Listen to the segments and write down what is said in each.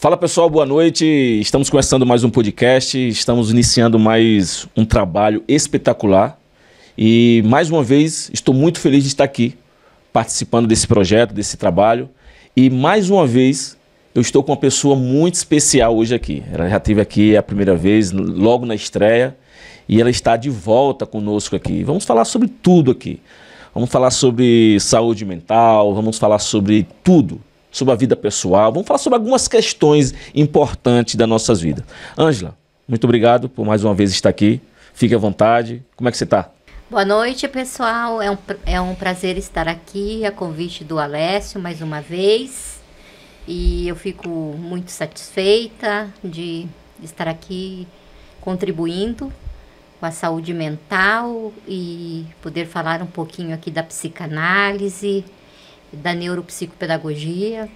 Fala pessoal, boa noite. Estamos começando mais um podcast, estamos iniciando mais um trabalho espetacular e mais uma vez estou muito feliz de estar aqui participando desse projeto, desse trabalho e mais uma vez eu estou com uma pessoa muito especial hoje aqui. Ela já esteve aqui a primeira vez, logo na estreia, e ela está de volta conosco aqui. Vamos falar sobre tudo aqui. Vamos falar sobre saúde mental, vamos falar sobre tudo. Sobre a vida pessoal, vamos falar sobre algumas questões importantes das nossas vidas. Ângela, muito obrigado por mais uma vez estar aqui. Fique à vontade. Como é que você está? Boa noite, pessoal. É um prazer estar aqui, a convite do Alessio, mais uma vez. E eu fico muito satisfeita de estar aqui contribuindo com a saúde mental e poder falar um pouquinho aqui da psicanálise, da neuropsicopedagogia,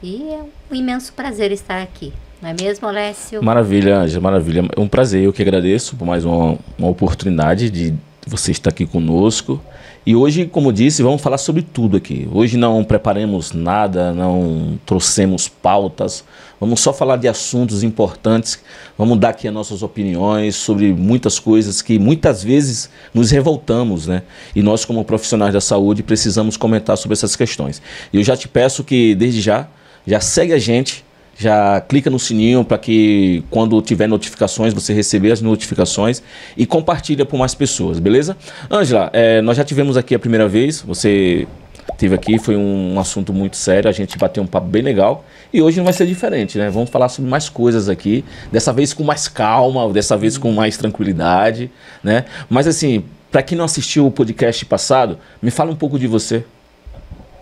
e é um imenso prazer estar aqui, não é mesmo, Alessio? Maravilha, Ângela, maravilha. É um prazer, eu que agradeço por mais uma oportunidade de você estar aqui conosco. E hoje, como disse, vamos falar sobre tudo aqui. Hoje não preparamos nada, não trouxemos pautas, vamos só falar de assuntos importantes, vamos dar aqui as nossas opiniões sobre muitas coisas que muitas vezes nos revoltamos, né? E nós, como profissionais da saúde, precisamos comentar sobre essas questões. E eu já te peço que, desde já segue a gente, já clica no sininho para que quando tiver notificações, você receber as notificações e compartilha com mais pessoas, beleza? Ângela, nós já tivemos aqui a primeira vez, você esteve aqui, foi um assunto muito sério, a gente bateu um papo bem legal e hoje não vai ser diferente, né? Vamos falar sobre mais coisas aqui, dessa vez com mais calma, dessa vez com mais tranquilidade, né? Mas assim, para quem não assistiu o podcast passado, me fala um pouco de você.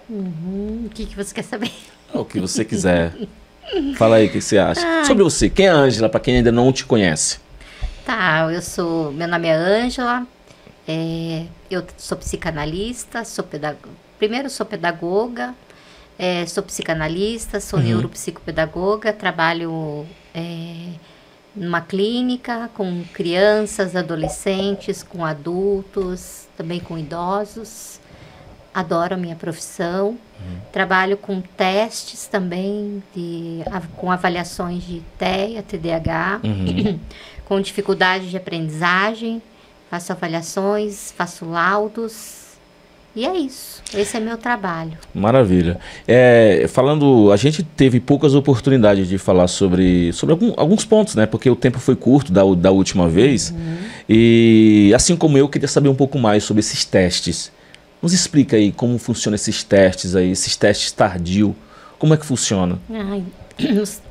O que você quer saber? O que você quiser. Fala aí o que você acha. Sobre você, quem é a Ângela, para quem ainda não te conhece? Tá, meu nome é Ângela, eu sou psicanalista, primeiro sou pedagoga, sou psicanalista, sou neuropsicopedagoga, trabalho numa clínica com crianças, adolescentes, com adultos, também com idosos. Adoro a minha profissão. Trabalho com testes também, com avaliações de TEA, TDAH, com dificuldade de aprendizagem. Faço avaliações, faço laudos. E é isso. Esse é meu trabalho. Maravilha. A gente teve poucas oportunidades de falar sobre alguns pontos, né? Porque o tempo foi curto da última vez. E assim como eu, queria saber um pouco mais sobre esses testes. Nos explica aí como funcionam esses testes tardios, como é que funciona?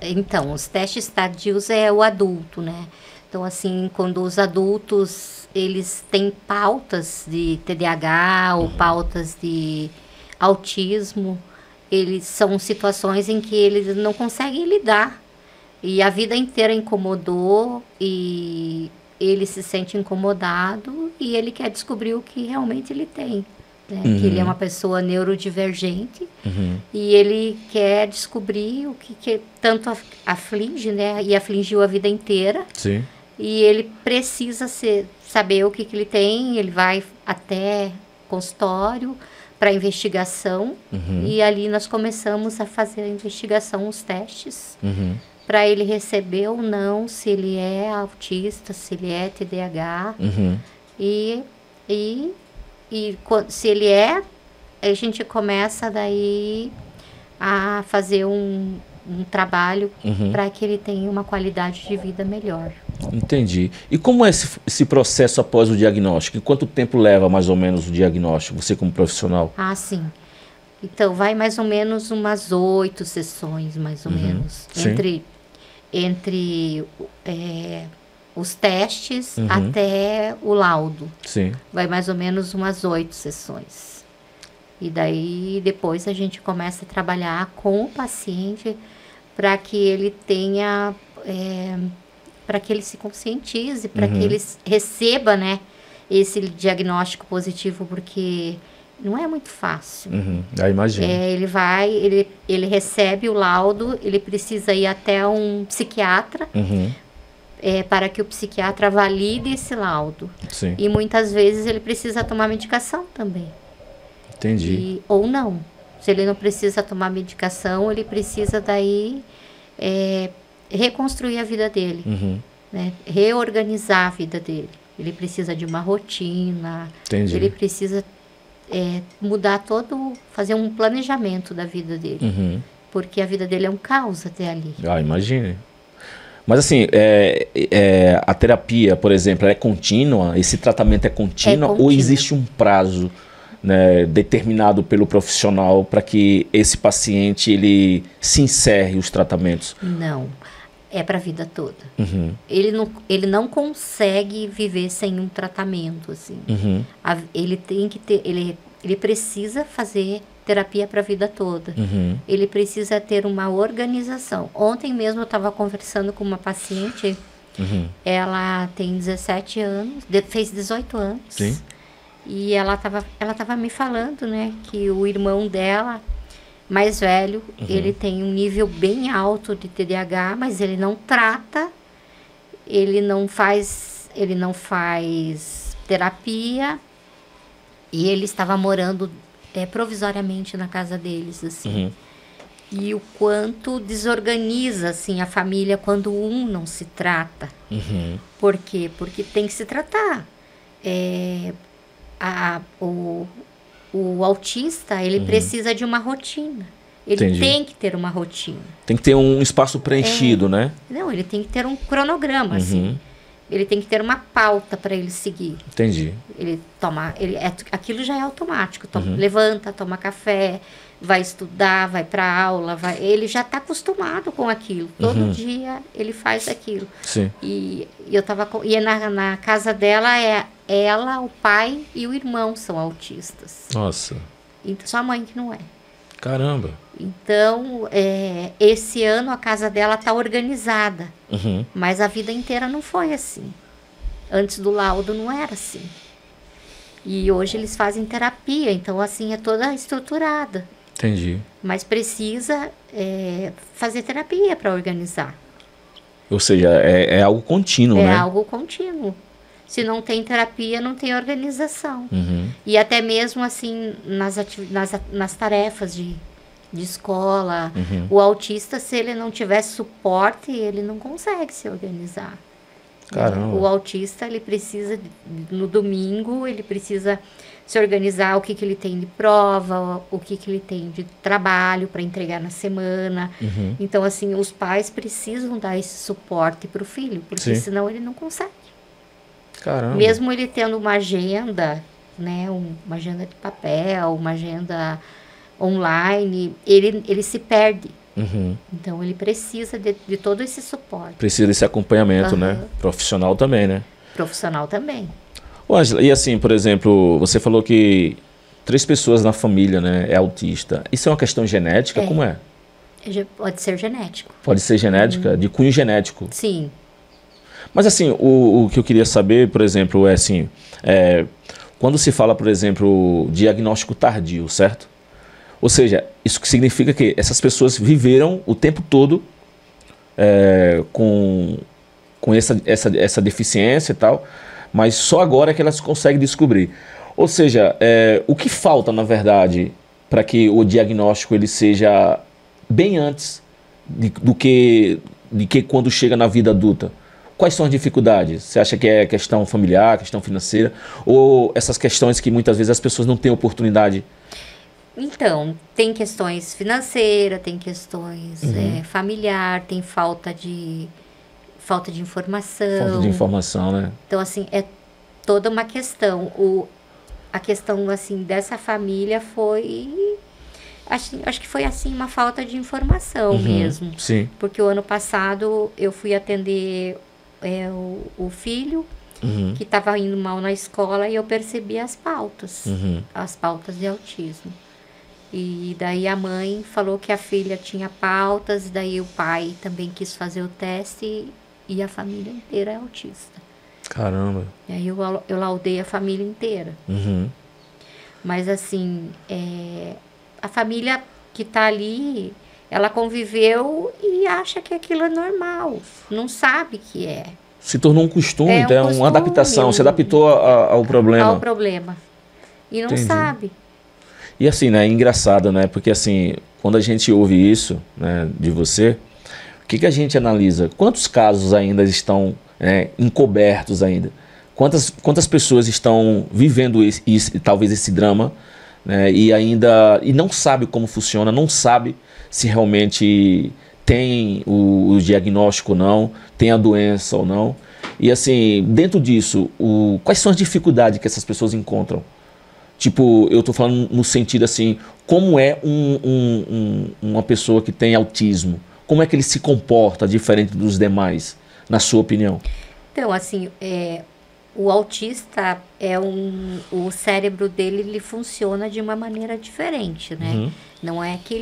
Então, os testes tardios é o adulto, né? Então, assim, quando os adultos, eles têm pautas de TDAH ou pautas de autismo, são situações em que eles não conseguem lidar. E a vida inteira incomodou e ele se sente incomodado e ele quer descobrir o que realmente ele tem. Né? Que ele é uma pessoa neurodivergente e ele quer descobrir o que tanto aflige, né? E afligiu a vida inteira. Sim. E ele precisa saber o que ele tem. Ele vai até consultório para investigação e ali nós começamos a fazer a investigação, os testes, para ele receber ou não se ele é autista, se ele é TDAH e se ele a gente começa daí a fazer um trabalho para que ele tenha uma qualidade de vida melhor. Entendi. E como é esse processo após o diagnóstico? E quanto tempo leva mais ou menos o diagnóstico, você como profissional? Sim. Então, vai mais ou menos umas 8 sessões, mais ou menos. Entre os testes até o laudo. Sim. Vai mais ou menos umas 8 sessões. E daí, depois, a gente começa a trabalhar com o paciente para que ele tenha... para que ele se conscientize, para que ele receba, né, esse diagnóstico positivo, porque não é muito fácil. Imagino. Ele recebe o laudo, ele precisa ir até um psiquiatra, para que o psiquiatra valide esse laudo. Sim. E muitas vezes ele precisa tomar medicação também. Entendi. Ou não. Se ele não precisa tomar medicação, ele precisa daí reconstruir a vida dele, né? Reorganizar a vida dele. Ele precisa de uma rotina, Entendi. ele precisa mudar fazer um planejamento da vida dele, porque a vida dele é um caos até ali. Ah, imagine. Mas assim, a terapia, por exemplo, é contínua? Esse tratamento é contínuo ou existe um prazo, né, determinado pelo profissional para que esse paciente ele se encerre os tratamentos? Não, é para a vida toda. Ele não consegue viver sem um tratamento, assim. Ele tem que ter, ele precisa fazer terapia para a vida toda. Ele precisa ter uma organização. Ontem mesmo eu estava conversando com uma paciente, ela tem 17 anos, fez 18 anos. Sim. E ela tava me falando, né, que o irmão dela, mais velho, ele tem um nível bem alto de TDAH, mas ele não trata, ele não faz terapia, e ele estava morando provisoriamente na casa deles, assim. E o quanto desorganiza, assim, a família quando um não se trata. Por quê? Porque tem que se tratar. O autista, ele precisa de uma rotina. Ele tem que ter uma rotina. Tem que ter um espaço preenchido, né? Não, ele tem que ter um cronograma, assim. Ele tem que ter uma pauta para ele seguir. Entendi. Aquilo já é automático. Levanta, toma café, vai estudar, vai para aula, ele já está acostumado com aquilo. Todo dia ele faz aquilo. Sim. E na casa dela ela, o pai e o irmão são autistas. Nossa. Então, só a mãe que não é. Caramba. Então, esse ano a casa dela está organizada. Mas a vida inteira não foi assim. Antes do laudo não era assim. E hoje eles fazem terapia, então assim é toda estruturada. Entendi. Mas precisa fazer terapia para organizar. Ou seja, é algo contínuo, né? É algo contínuo. Se não tem terapia, não tem organização. E até mesmo assim, nas tarefas de escola, o autista, se ele não tiver suporte, ele não consegue se organizar. Caramba. O autista, ele precisa, no domingo, ele precisa se organizar o que ele tem de prova, o que ele tem de trabalho para entregar na semana. Então, assim, os pais precisam dar esse suporte para o filho, porque senão ele não consegue. Caramba. Mesmo ele tendo uma agenda, né, uma agenda de papel, uma agenda online, ele se perde. Então ele precisa de todo esse suporte. Precisa desse acompanhamento, né? Profissional também, né? Profissional também. Ô, Ângela, e assim, por exemplo, você falou que 3 pessoas na família, né, é autista. Isso é uma questão genética? Como é? Pode ser genético. Pode ser genética, de cunho genético. Sim. Mas assim, o que eu queria saber, por exemplo, é assim, quando se fala, por exemplo, diagnóstico tardio, certo? Ou seja, isso significa que essas pessoas viveram o tempo todo com essa deficiência e tal, mas só agora é que elas conseguem descobrir. Ou seja, o que falta, na verdade, para que o diagnóstico ele seja bem antes de que quando chega na vida adulta? Quais são as dificuldades? Você acha que é questão familiar, questão financeira, ou essas questões que muitas vezes as pessoas não têm oportunidade? Então, tem questões financeiras, tem questões familiar, tem falta de informação. Falta de informação, né? Então, assim, é toda uma questão. A questão, assim, dessa família foi... Acho que foi, assim, uma falta de informação mesmo. Sim. Porque o ano passado eu fui atender o filho que estava indo mal na escola e eu percebi as pautas de autismo. E daí a mãe falou que a filha tinha pautas, e daí o pai também quis fazer o teste e a família inteira é autista. Caramba. E aí eu laudei a família inteira. Mas assim, a família que está ali, ela conviveu e acha que aquilo é normal, não sabe que é. Se tornou um costume, então, uma adaptação, se adaptou ao problema. Ao problema. E não sabe. E assim, né, é engraçado, né, porque assim, quando a gente ouve isso, né, de você, que a gente analisa? Quantos casos ainda estão encobertos ainda? Quantas pessoas estão vivendo talvez esse drama, né, e não sabe como funciona, não sabe se realmente tem o diagnóstico ou não, tem a doença ou não. E assim, dentro disso, quais são as dificuldades que essas pessoas encontram? Tipo, eu estou falando no sentido assim, como é uma pessoa que tem autismo? Como é que ele se comporta diferente dos demais, na sua opinião? Então, assim, o autista o cérebro dele ele funciona de uma maneira diferente, né? Uhum. Não é que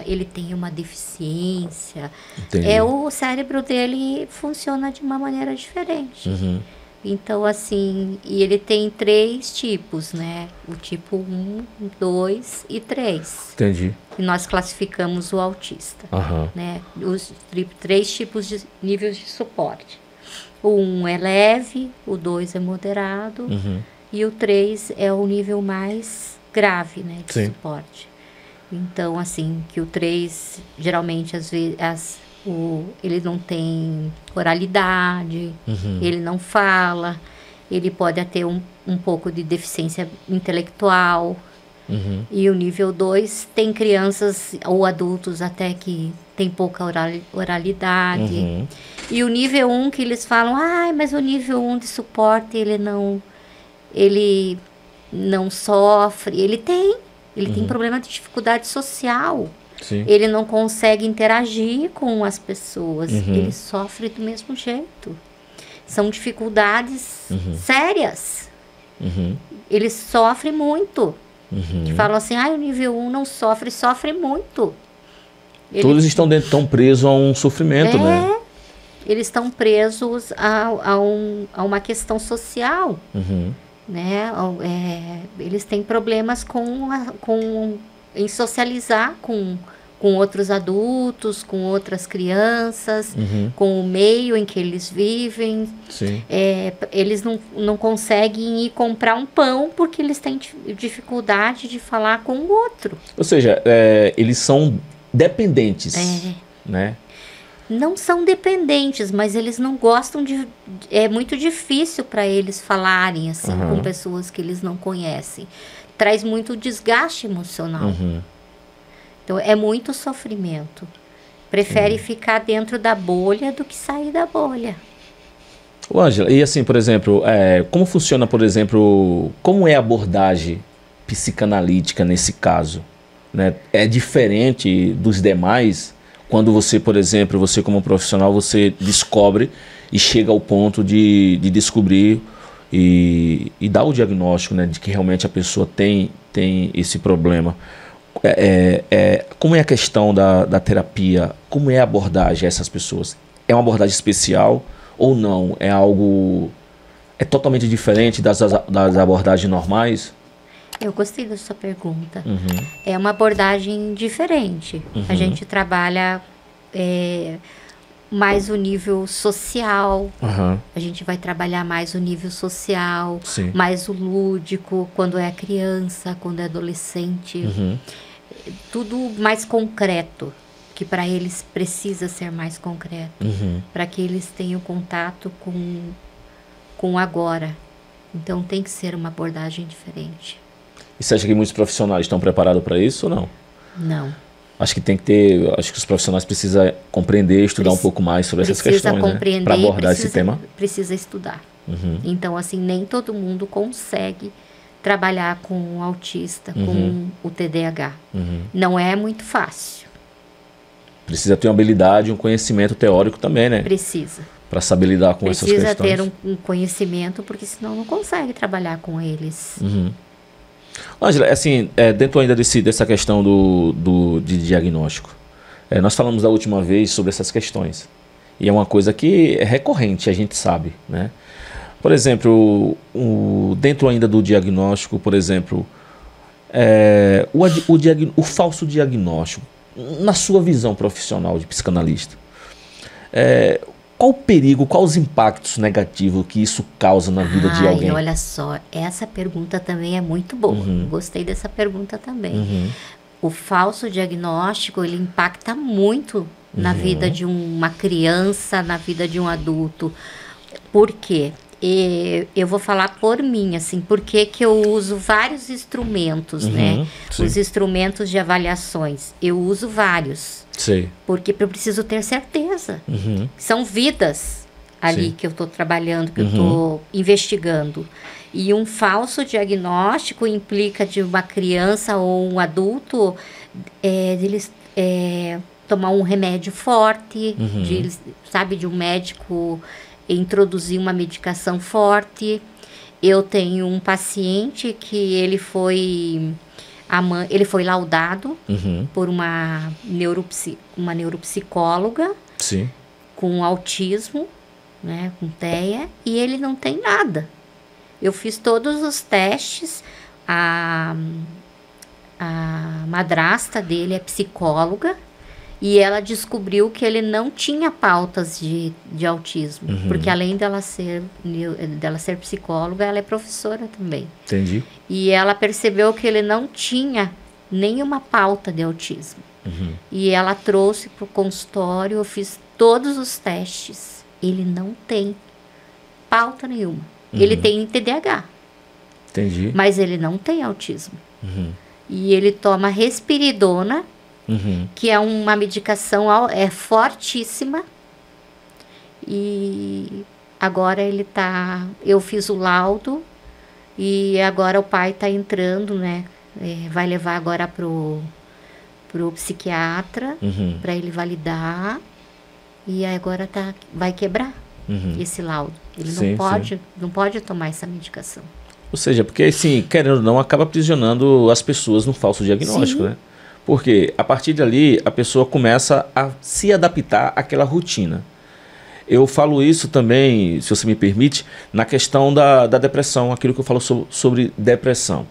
ele tenha uma deficiência. Entendi. O cérebro dele funciona de uma maneira diferente. Uhum. Então, assim, e ele tem 3 tipos, né? O tipo 1, 2 e 3. Entendi. E nós classificamos o autista, Uhum. né? Os 3 tipos de níveis de suporte. O 1 é leve, o 2 é moderado, e o 3 é o nível mais grave, né, de suporte. Então, assim, que o 3, geralmente, às vezes, ele não tem oralidade, ele não fala, ele pode ter um pouco de deficiência intelectual. E o nível 2 tem crianças ou adultos até que tem pouca oralidade. E o nível 1 que eles falam, mas o nível 1 de suporte ele não sofre. Ele tem problema de dificuldade social. Sim. Ele não consegue interagir com as pessoas. Ele sofre do mesmo jeito. São dificuldades sérias. Ele sofre muito. Que falam assim, o nível 1 não sofre muito. Todos estão presos a um sofrimento, né? Eles estão presos a uma questão social, né? Eles têm problemas em socializar com outros adultos, com outras crianças, com o meio em que eles vivem. Sim. Eles não conseguem ir comprar um pão porque eles têm dificuldade de falar com o outro. Ou seja, eles são dependentes, né? Não são dependentes, mas eles não gostam de... É muito difícil para eles falarem assim com pessoas que eles não conhecem. Traz muito desgaste emocional. Então, é muito sofrimento. Prefere ficar dentro da bolha do que sair da bolha. Ângela, e assim, por exemplo, como funciona, por exemplo, como é a abordagem psicanalítica nesse caso? Né? É diferente dos demais quando você, por exemplo, você como profissional, você descobre e chega ao ponto de descobrir e dar o diagnóstico, né, de que realmente a pessoa tem esse problema. Como é a questão da terapia? Como é a abordagem a essas pessoas? É uma abordagem especial ou não? É algo... É totalmente diferente das abordagens normais? Eu gostei da sua pergunta. É uma abordagem diferente. A gente trabalha mais o nível social. A gente vai trabalhar mais o nível social, Sim. mais o lúdico, quando é criança, quando é adolescente. Tudo mais concreto, que para eles precisa ser mais concreto. Para que eles tenham contato com agora. Então tem que ser uma abordagem diferente. E você acha que muitos profissionais estão preparados para isso ou não? Não. Acho que tem que ter, acho que os profissionais precisam compreender, estudar um pouco mais sobre essas questões, né? Para abordar esse tema. Precisa estudar. Então, assim, nem todo mundo consegue trabalhar com um autista, com o TDAH. Não é muito fácil. Precisa ter uma habilidade, um conhecimento teórico também, né? Precisa. Para saber lidar com essas questões. Precisa ter um conhecimento, porque senão não consegue trabalhar com eles. Ângela, assim, dentro ainda dessa questão de diagnóstico, nós falamos da última vez sobre essas questões. E é uma coisa que é recorrente, a gente sabe, né? Por exemplo, dentro ainda do diagnóstico, por exemplo, o falso diagnóstico, na sua visão profissional de psicanalista, qual o perigo, quais os impactos negativos que isso causa na vida de alguém? Olha só, essa pergunta também é muito boa. Gostei dessa pergunta também. o falso diagnóstico, ele impacta muito na vida de uma criança, na vida de um adulto. Por quê? Eu vou falar por mim, assim, porque que eu uso vários instrumentos, né? Sim. Os instrumentos de avaliações. Eu uso vários. Sei. Porque eu preciso ter certeza. São vidas ali Sim. que eu estou trabalhando, que eu estou investigando. E um falso diagnóstico implica de uma criança ou um adulto deles tomar um remédio forte, de um médico introduzir uma medicação forte. Eu tenho um paciente que ele foi laudado por uma neuropsicóloga Sim. com autismo, né, com TEA, e ele não tem nada. Eu fiz todos os testes, a madrasta dele é psicóloga, e ela descobriu que ele não tinha pautas de autismo. Porque além dela ser psicóloga, ela é professora também. Entendi. E ela percebeu que ele não tinha nenhuma pauta de autismo. E ela trouxe para o consultório, eu fiz todos os testes. Ele não tem pauta nenhuma. Ele tem TDAH. Entendi. Mas ele não tem autismo. E ele toma risperidona, que é uma medicação fortíssima. E agora eu fiz o laudo e agora o pai está entrando, né? Vai levar agora pro psiquiatra para ele validar. E agora vai quebrar esse laudo. Ele não pode tomar essa medicação. Ou seja, porque assim, querendo ou não, acaba aprisionando as pessoas no falso diagnóstico, né? Porque a partir dali a pessoa começa a se adaptar àquela rotina. Eu falo isso também, se você me permite, na questão da depressão, aquilo que eu falo sobre depressão.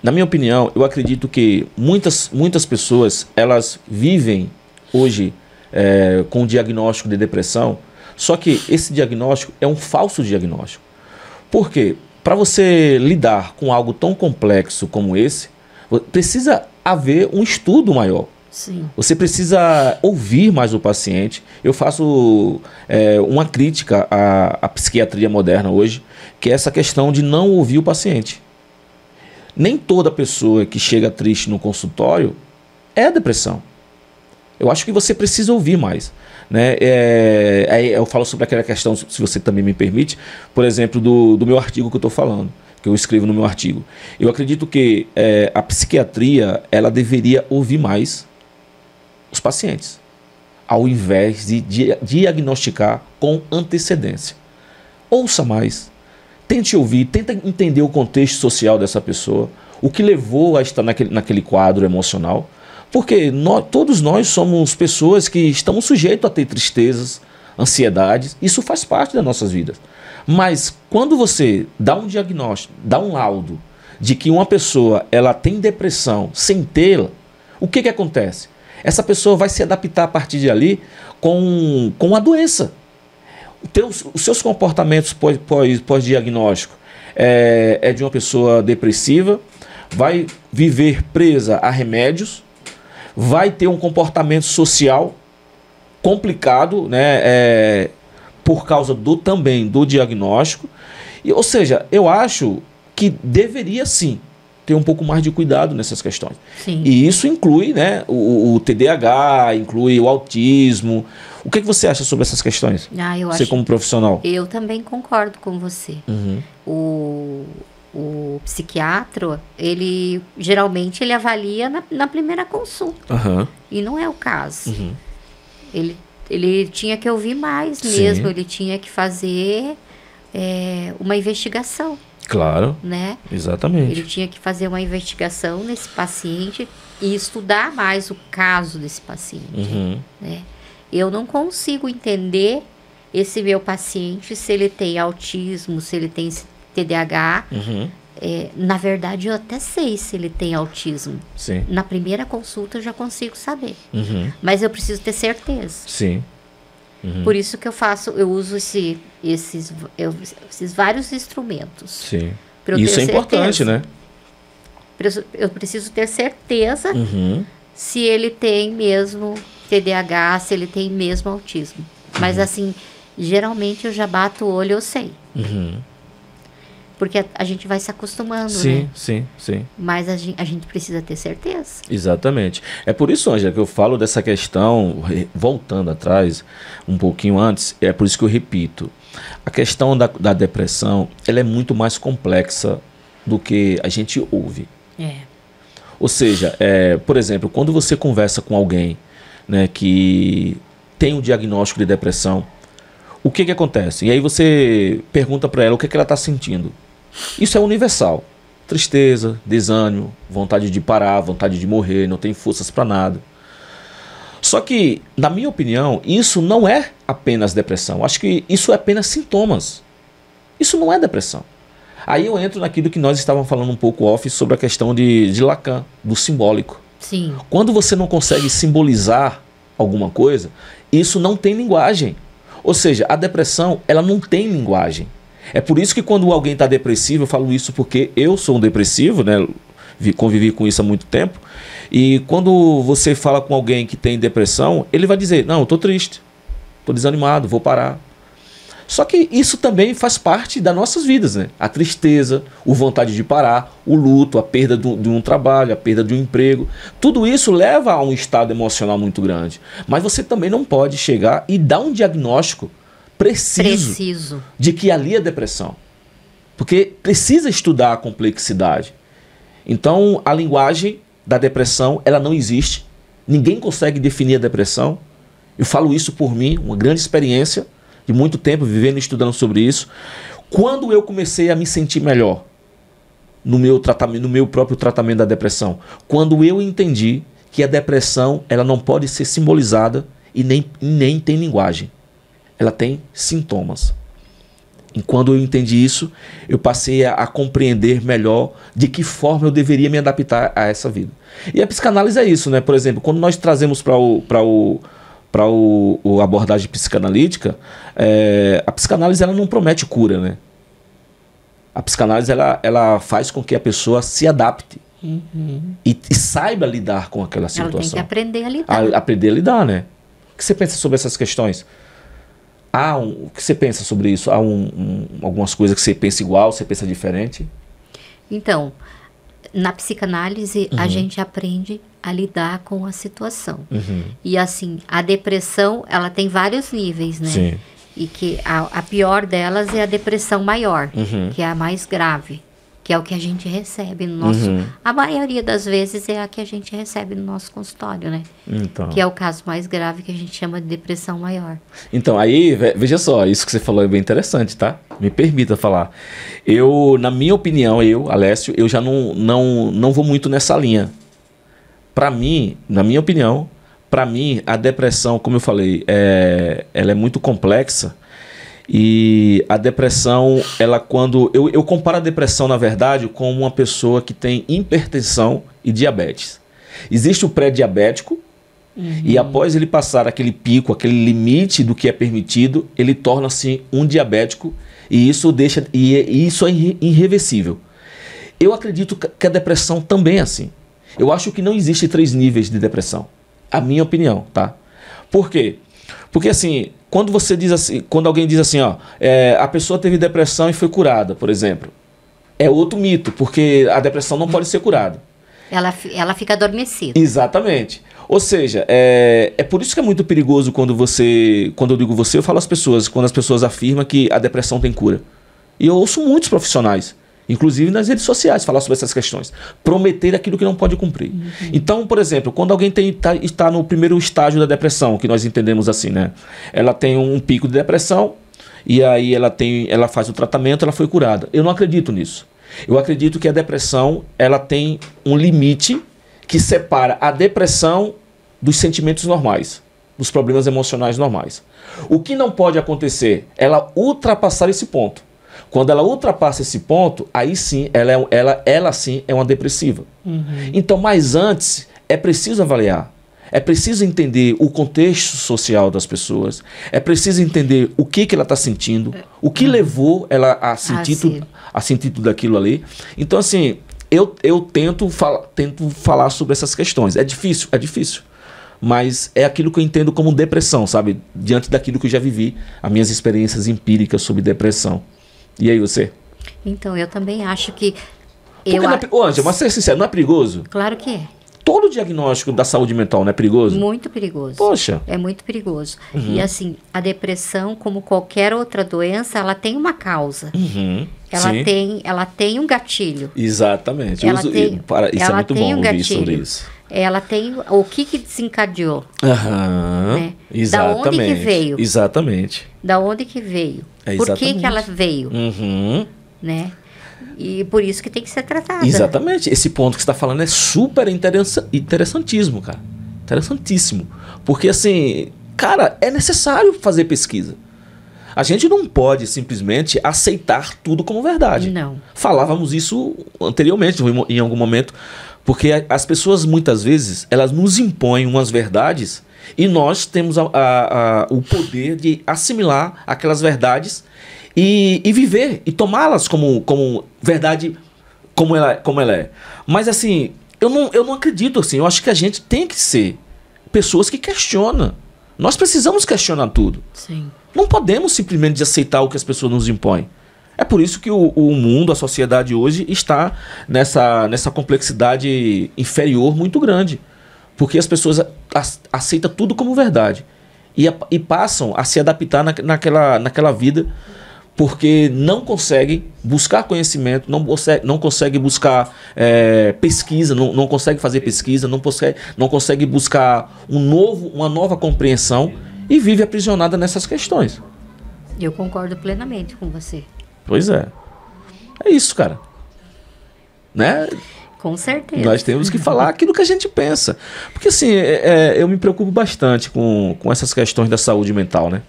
Na minha opinião, eu acredito que muitas pessoas, elas vivem hoje com o diagnóstico de depressão, só que esse diagnóstico é um falso diagnóstico. Por quê? Para você lidar com algo tão complexo como esse, precisa haver um estudo maior. Sim. Você precisa ouvir mais o paciente. Eu faço uma crítica à psiquiatria moderna hoje, que é essa questão de não ouvir o paciente. Nem toda pessoa que chega triste no consultório é depressão. Eu acho que você precisa ouvir mais, né? Aí eu falo sobre aquela questão, se você também me permite, por exemplo, do meu artigo que eu estou falando, que eu escrevo no meu artigo. Eu acredito que a psiquiatria, ela deveria ouvir mais os pacientes, ao invés de diagnosticar com antecedência. Ouça mais, tente ouvir, tenta entender o contexto social dessa pessoa, o que levou a estar naquele quadro emocional, porque todos nós somos pessoas que estamos sujeitos a ter tristezas, ansiedades, isso faz parte das nossas vidas. Mas quando você dá um diagnóstico, dá um laudo de que uma pessoa ela tem depressão sem tê-la, o que acontece? Essa pessoa vai se adaptar a partir de ali com a doença. Os seus comportamentos pós-diagnóstico é de uma pessoa depressiva, vai viver presa a remédios, vai ter um comportamento social complicado, né, por causa também do diagnóstico. Ou seja, eu acho que deveria sim ter um pouco mais de cuidado nessas questões. Sim. E isso inclui, né, o TDAH, inclui o autismo. O que você acha sobre essas questões? Você como profissional? Eu também concordo com você. O psiquiatra, geralmente ele avalia na primeira consulta. E não é o caso. Ele tinha que ouvir mais mesmo, ele tinha que fazer uma investigação. Claro, né? Exatamente. Ele tinha que fazer uma investigação nesse paciente e estudar mais o caso desse paciente. Né? Eu não consigo entender esse meu paciente, se ele tem autismo, se ele tem TDAH. Na verdade, eu até sei se ele tem autismo. Sim. Na primeira consulta eu já consigo saber. Mas eu preciso ter certeza. Sim. Por isso que eu uso esses vários instrumentos. Sim. Pra eu Isso ter é importante, certeza. né? eu preciso ter certeza se ele tem mesmo TDAH, se ele tem mesmo autismo. Mas assim, geralmente eu já bato o olho, eu sei. Porque a gente vai se acostumando, né? Sim. Mas a gente precisa ter certeza. Exatamente. É por isso, Ângela, que eu falo dessa questão, voltando atrás, um pouquinho antes, é por isso que eu repito. A questão da depressão, ela é muito mais complexa do que a gente ouve. Ou seja, por exemplo, quando você conversa com alguém, né, que tem um diagnóstico de depressão, o que acontece? E aí você pergunta para ela o que ela está sentindo. Isso é universal. Tristeza, desânimo, vontade de parar, vontade de morrer, não tem forças para nada. Só que, na minha opinião, isso não é apenas depressão. Acho que isso é apenas sintomas. Isso não é depressão. Aí eu entro naquilo que nós estávamos falando um pouco off sobre a questão de Lacan, do simbólico. Sim. Quando você não consegue simbolizar alguma coisa, isso não tem linguagem. Ou seja, a depressão, ela não tem linguagem. É por isso que quando alguém está depressivo, eu falo isso porque eu sou um depressivo, né? Convivi com isso há muito tempo. E quando você fala com alguém que tem depressão, ele vai dizer, não, eu estou triste, estou desanimado, vou parar. Só que isso também faz parte das nossas vidas, né? A tristeza, a vontade de parar, o luto, a perda de um trabalho, a perda de um emprego. Tudo isso leva a um estado emocional muito grande. Mas você também não pode chegar e dar um diagnóstico preciso de que ali é depressão. Porque precisa estudar a complexidade. Então, a linguagem da depressão, ela não existe. Ninguém consegue definir a depressão. Eu falo isso por mim, uma grande experiência de muito tempo vivendo e estudando sobre isso. Quando eu comecei a me sentir melhor no meu tratamento, no meu próprio tratamento da depressão, quando eu entendi que a depressão, ela não pode ser simbolizada e nem tem linguagem. Ela tem sintomas. E quando eu entendi isso, eu passei a compreender melhor de que forma eu deveria me adaptar a essa vida. E a psicanálise é isso, né? Por exemplo, quando nós trazemos para a abordagem psicanalítica, a psicanálise ela não promete cura, né? A psicanálise ela faz com que a pessoa se adapte e saiba lidar com aquela situação. Ela tem que aprender a lidar. Aprender a lidar, né? O que você pensa sobre essas questões? O que você pensa sobre isso? Há algumas coisas que você pensa igual, você pensa diferente? Então, na psicanálise, a gente aprende a lidar com a situação. E assim, a depressão, ela tem vários níveis, né? Sim. E que a pior delas é a depressão maior, que é a mais grave, que é o que a gente recebe no nosso... A maioria das vezes é a que a gente recebe no nosso consultório, né? Então. Que é o caso mais grave que a gente chama de depressão maior. Então, aí, veja só, isso que você falou é bem interessante, tá? Me permita falar. Na minha opinião, Alessio, eu já não vou muito nessa linha. Para mim, na minha opinião, a depressão, como eu falei, ela é muito complexa. E a depressão, quando eu comparo a depressão, na verdade, com uma pessoa que tem hipertensão e diabetes. Existe o pré-diabético, e após ele passar aquele pico, aquele limite do que é permitido, ele torna-se um diabético, e isso é irreversível. Eu acredito que a depressão também é assim. Eu acho que não existe 3 níveis de depressão. A minha opinião, tá? Por quê? Porque assim, quando alguém diz assim, a pessoa teve depressão e foi curada, por exemplo, é outro mito, porque a depressão não pode ser curada. Ela fica adormecida. Exatamente. Ou seja, é por isso que é muito perigoso quando eu digo você, eu falo às pessoas, quando as pessoas afirmam que a depressão tem cura. E eu ouço muitos profissionais, inclusive nas redes sociais, falar sobre essas questões. Prometer aquilo que não pode cumprir. Então, por exemplo, quando alguém está no primeiro estágio da depressão, que nós entendemos assim, né? Ela tem um pico de depressão, e aí ela faz o tratamento, ela foi curada. Eu não acredito nisso. Eu acredito que a depressão, ela tem um limite que separa a depressão dos sentimentos normais, dos problemas emocionais normais. O que não pode acontecer? Ela ultrapassar esse ponto. Quando ela ultrapassa esse ponto, aí sim, ela sim é uma depressiva. Então, mas antes, é preciso avaliar. É preciso entender o contexto social das pessoas. É preciso entender o que ela está sentindo, o que levou ela a sentir tudo aquilo ali. Então, assim, eu tento falar sobre essas questões. É difícil. Mas é aquilo que eu entendo como depressão, sabe? Diante daquilo que eu já vivi, as minhas experiências empíricas sobre depressão. E aí, você? Então, eu também acho que... Ô, Ângela, mas ser sincero, não é perigoso? Claro que é. Todo diagnóstico da saúde mental não é perigoso? Muito perigoso. Poxa. É muito perigoso. E assim, a depressão, como qualquer outra doença, ela tem uma causa. Sim. Ela tem um gatilho. Exatamente. Ela Isso tem é muito bom um ouvir gatilho. sobre isso. Ela tem o que desencadeou. Né? Exatamente. Da onde que veio? Exatamente. Da onde que veio? Por que ela veio? Né? E por isso que tem que ser tratada. Exatamente. Esse ponto que você está falando é super interessantíssimo, cara. Interessantíssimo. Porque, assim, cara, é necessário fazer pesquisa. A gente não pode simplesmente aceitar tudo como verdade. Não. Falávamos isso anteriormente, em algum momento, porque as pessoas, muitas vezes, elas nos impõem umas verdades e nós temos o poder de assimilar aquelas verdades e viver e tomá-las como verdade, como ela é. Mas assim, eu não acredito assim. Eu acho que a gente tem que ser pessoas que questionam. Nós precisamos questionar tudo. Sim. Não podemos simplesmente aceitar o que as pessoas nos impõem. É por isso que o mundo, a sociedade hoje está nessa complexidade inferior muito grande. Porque as pessoas aceitam tudo como verdade. E passam a se adaptar naquela vida, porque não conseguem buscar conhecimento, não conseguem buscar pesquisa, não conseguem fazer pesquisa, não conseguem buscar uma nova compreensão e vive aprisionada nessas questões. Eu concordo plenamente com você. Pois é. É isso, cara. Né? Com certeza. Nós temos que falar aquilo que a gente pensa. Porque assim, eu me preocupo bastante com essas questões da saúde mental, né?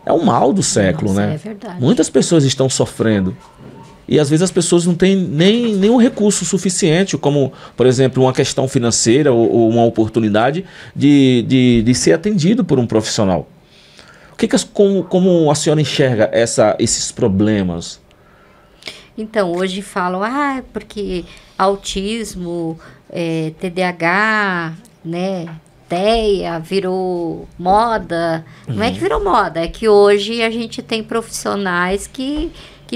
É um mal do século, né? É verdade. Muitas pessoas estão sofrendo. E às vezes as pessoas não têm nenhum recurso suficiente, como, por exemplo, uma questão financeira ou uma oportunidade de ser atendido por um profissional. Como a senhora enxerga esses problemas? Então, hoje falam, porque autismo, TDAH, né? TEA virou moda. Não é que virou moda, é que hoje a gente tem profissionais que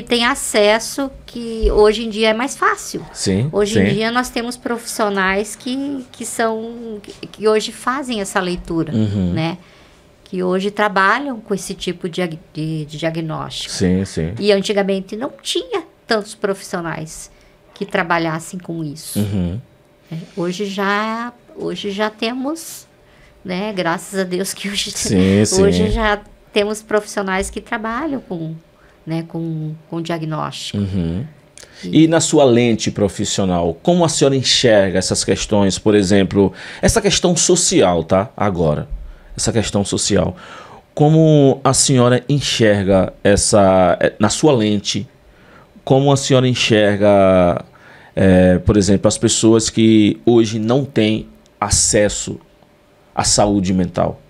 têm acesso, que hoje em dia é mais fácil. Sim. Hoje em dia nós temos profissionais que hoje fazem essa leitura, né? Que hoje trabalham com esse tipo de diagnóstico. Sim, sim. E antigamente não tinha tantos profissionais que trabalhassem com isso. Hoje já temos, né? Graças a Deus que hoje já temos profissionais que trabalham com diagnóstico. E na sua lente profissional, como a senhora enxerga essas questões, por exemplo, essa questão social, tá? Agora, essa questão social. Como a senhora enxerga na sua lente, como a senhora enxerga, por exemplo, as pessoas que hoje não têm acesso à saúde mental?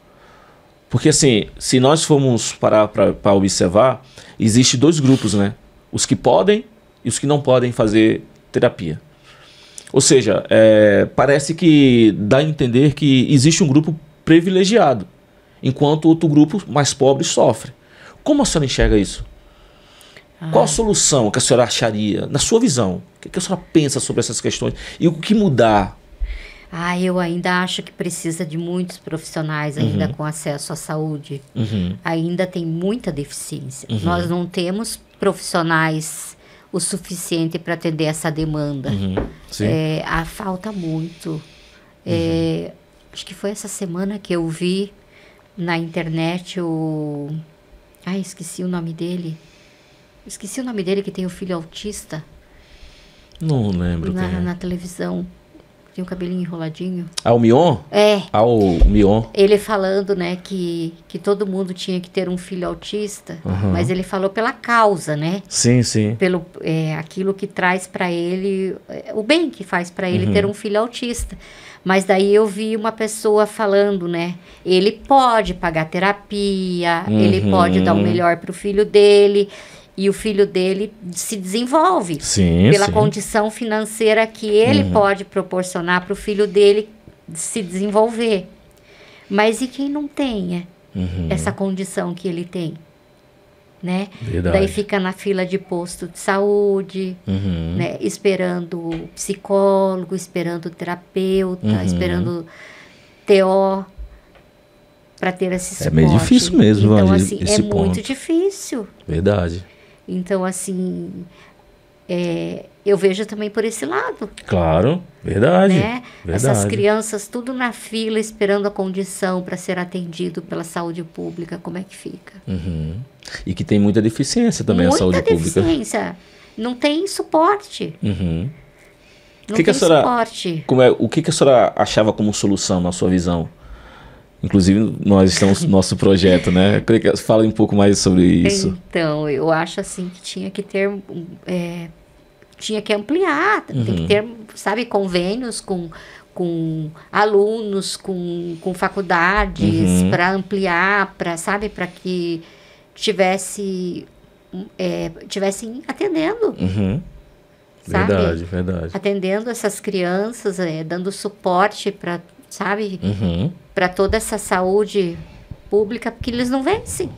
Porque assim, se nós formos parar para observar, existem dois grupos, né? Os que podem e os que não podem fazer terapia. Ou seja, parece que dá a entender que existe um grupo privilegiado, enquanto outro grupo mais pobre sofre. Como a senhora enxerga isso? Qual a solução que a senhora acharia, na sua visão? O que a senhora pensa sobre essas questões? E o que mudar? Eu ainda acho que precisa de muitos profissionais ainda com acesso à saúde. Ainda tem muita deficiência. Nós não temos profissionais o suficiente para atender essa demanda. Sim. Falta muito. Acho que foi essa semana que eu vi na internet esqueci o nome dele. Esqueci o nome dele, que tem um filho autista. Não lembro. Na televisão. Tem o cabelinho enroladinho. O Mion? O Mion. Ele falando, né, que todo mundo tinha que ter um filho autista, mas ele falou pela causa, né? Sim, sim. Pelo aquilo que traz para ele, o bem que faz para ele ter um filho autista. Mas daí eu vi uma pessoa falando, né? Ele pode pagar terapia, ele pode dar o melhor para o filho dele. E o filho dele se desenvolve Sim, pela sim. condição financeira que ele pode proporcionar para o filho dele se desenvolver. Mas e quem não tenha essa condição que ele tem? Né? Verdade. Daí fica na fila de posto de saúde, Uhum. né? Esperando psicólogo, esperando terapeuta, esperando TO para ter esse suporte. É meio difícil mesmo, então, Vange, assim, esse é muito ponto. difícil. Verdade. Então, assim, eu vejo também por esse lado, Claro, verdade. né? Verdade. Essas crianças tudo na fila esperando a condição para ser atendido pela saúde pública, como é que fica? Uhum. E que tem muita deficiência também a saúde Muita pública. deficiência. Não tem suporte. Uhum. Não Que tem a senhora- suporte. O que a senhora achava como solução na sua visão? Inclusive, nós estamos no nosso projeto, né? Eu queria que fale um pouco mais sobre isso. Então, eu acho assim que tinha que ter, tinha que ampliar, tem que ter, sabe, convênios com alunos, com faculdades, para ampliar, sabe, para que tivessem atendendo, Uhum. sabe? Verdade. Atendendo essas crianças, dando suporte para, sabe, Uhum. para toda essa saúde pública, porque eles não vencem.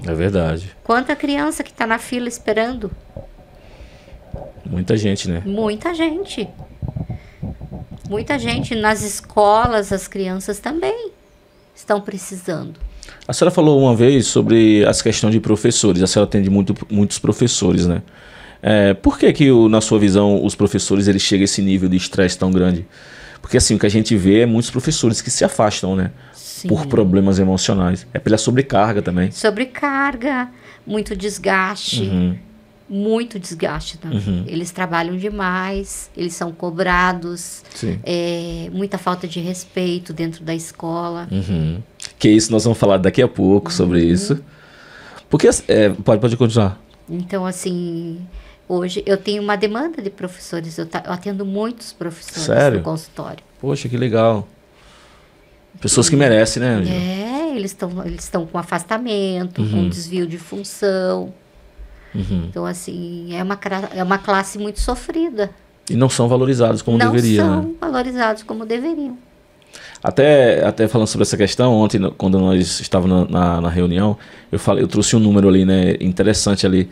É verdade. Quanta criança que está na fila esperando? Muita gente, né? Muita gente. Muita gente. Nas escolas, as crianças também estão precisando. A senhora falou uma vez sobre as questões de professores. A senhora atende muitos professores, né? Por que na sua visão, os professores eles chegam a esse nível de estresse tão grande? Porque assim, o que a gente vê é muitos professores que se afastam, né? Sim. Por problemas emocionais. É pela sobrecarga também. Sobrecarga, muito desgaste. Muito desgaste também. Eles trabalham demais, eles são cobrados. Sim. Muita falta de respeito dentro da escola. Que isso nós vamos falar daqui a pouco sobre isso. Porque, pode continuar. Então, assim, hoje eu tenho uma demanda de professores. Eu atendo muitos professores Sério? no consultório. Poxa, que legal. Pessoas que merecem, né, Ângela? Eles estão com afastamento, com desvio de função. Então, assim, é uma classe muito sofrida. E não são valorizados como Não deveriam, são né? valorizados como deveriam. Até falando sobre essa questão, ontem, quando nós estávamos na reunião, eu trouxe um número ali, né, interessante ali.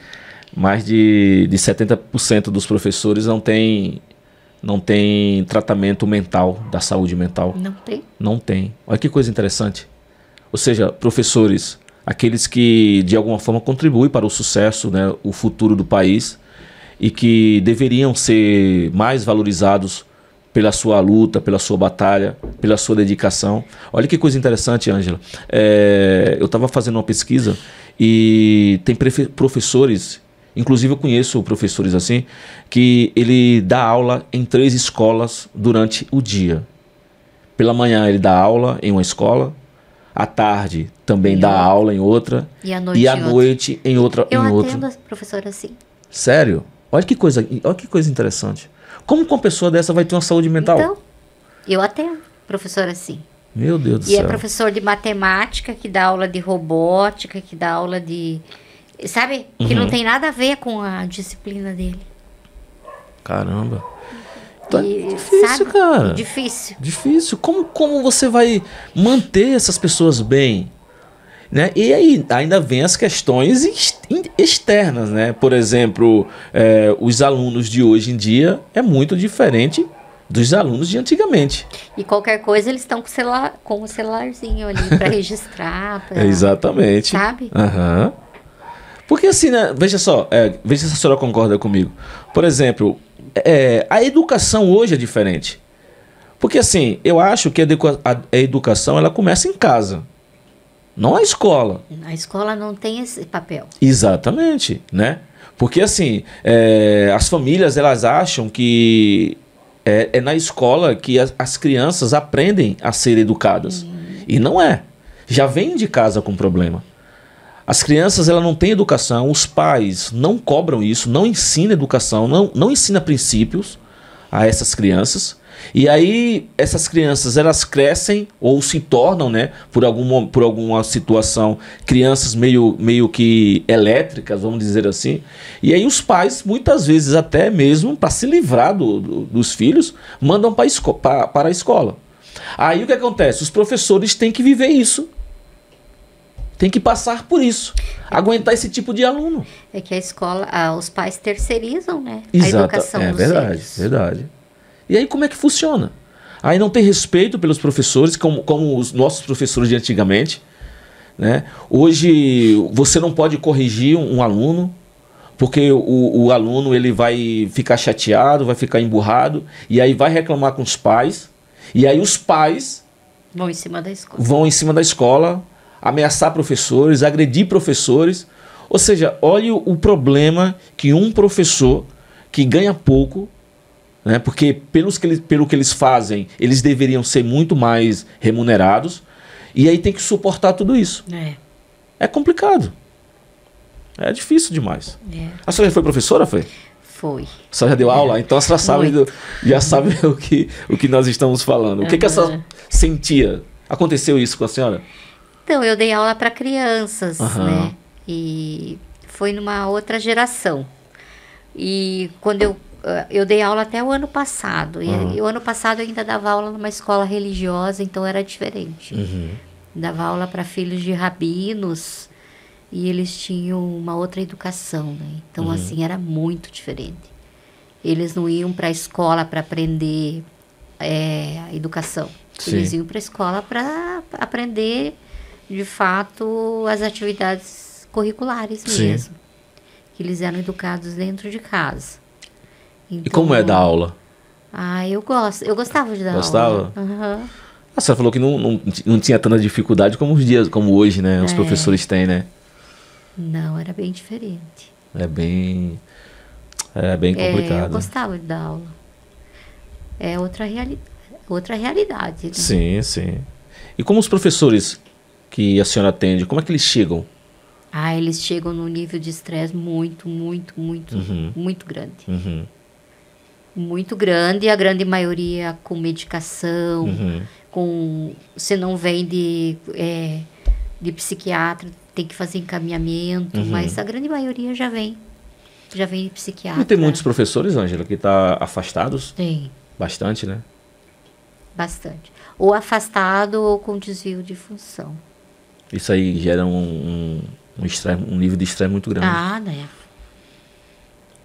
Mais de 70% dos professores não tem tratamento mental, da saúde mental. Não tem. Não tem. Olha que coisa interessante. Ou seja, professores, aqueles que de alguma forma contribuem para o sucesso, né, o futuro do país, e que deveriam ser mais valorizados pela sua luta, pela sua batalha, pela sua dedicação. Olha que coisa interessante, Ângela. Eu estava fazendo uma pesquisa e tem professores, inclusive eu conheço professores assim, que ele dá aula em 3 escolas durante o dia. Pela manhã ele dá aula em uma escola, à tarde também dá aula em outra, E à noite, e à noite em outra. Eu em outra. atendo a professora assim. Sério? Olha que coisa interessante. Como que uma pessoa dessa vai ter uma saúde mental? Então, eu atendo professora assim. Meu Deus do E céu. é professor de matemática, que dá aula de robótica, que dá aula de... Sabe? Que não tem nada a ver com a disciplina dele. Caramba. Então é E, difícil, sabe? cara. Difícil. Difícil. Como você vai manter essas pessoas bem? Né? E aí ainda vem as questões externas, né? Por exemplo, os alunos de hoje em dia é muito diferente dos alunos de antigamente. E qualquer coisa eles estão com o celularzinho ali para registrar. Exatamente. Sabe? Aham. Porque assim, né? Veja só, veja se a senhora concorda comigo. Por exemplo, a educação hoje é diferente. Porque assim, eu acho que a educação ela começa em casa. Não a escola. A escola não tem esse papel. Exatamente, né? Porque assim, as famílias elas acham que é na escola que as crianças aprendem a ser educadas. E não é. Já vem de casa com problema. As crianças elas não têm educação, os pais não cobram isso, não ensinam educação, não ensinam princípios a essas crianças. E aí essas crianças, elas crescem ou se tornam, né, por alguma situação, crianças meio que elétricas, vamos dizer assim. E aí os pais, muitas vezes até mesmo para se livrar dos filhos, mandam para a escola. Aí o que acontece? Os professores têm que viver isso. Tem que passar por isso. Aguentar esse tipo de aluno. É que a escola, os pais terceirizam, né? Exato. A educação dos filhos. Verdade. E aí como é que funciona? Aí não tem respeito pelos professores, como os nossos professores de antigamente, né? Hoje você não pode corrigir um aluno, porque o aluno ele vai ficar chateado, vai ficar emburrado, e aí vai reclamar com os pais, e aí os pais vão em cima da escola, ameaçar professores, agredir professores. Ou seja, olha o problema que um professor que ganha pouco, né, porque pelo que eles fazem, eles deveriam ser muito mais remunerados, e aí tem que suportar tudo isso. É complicado. É difícil demais. A senhora já foi professora, foi? Foi. A senhora já deu aula? Então a senhora sabe o que nós estamos falando. O que a senhora sentia? Aconteceu isso com a senhora? Então, eu dei aula para crianças, né? E foi numa outra geração. E quando eu dei aula até o ano passado. E o ano passado eu ainda dava aula numa escola religiosa, então era diferente. Dava aula para filhos de rabinos e eles tinham uma outra educação, né? Então, assim, era muito diferente. Eles não iam para a escola para aprender a educação. Sim. Eles iam para a escola para aprender, de fato, as atividades curriculares mesmo. Que eles eram educados dentro de casa. Então, e como é dar aula? Eu gostava de dar aula. Gostava? A senhora falou que não tinha tanta dificuldade como hoje, né? Os professores têm, né? Não, era bem diferente. É bem complicado. Eu gostava de dar aula. É outra realidade. Né? Sim, sim. E como os professores que a senhora atende, como é que eles chegam? Eles chegam num nível de estresse muito grande. Muito grande, e a grande maioria com medicação, se não vem de psiquiatra, tem que fazer encaminhamento, mas a grande maioria já vem de psiquiatra. Não tem muitos professores, Ângela, que estão afastados? Tem. Bastante, né? Bastante. Ou afastado ou com desvio de função. Isso aí gera um nível de estresse muito grande. Né?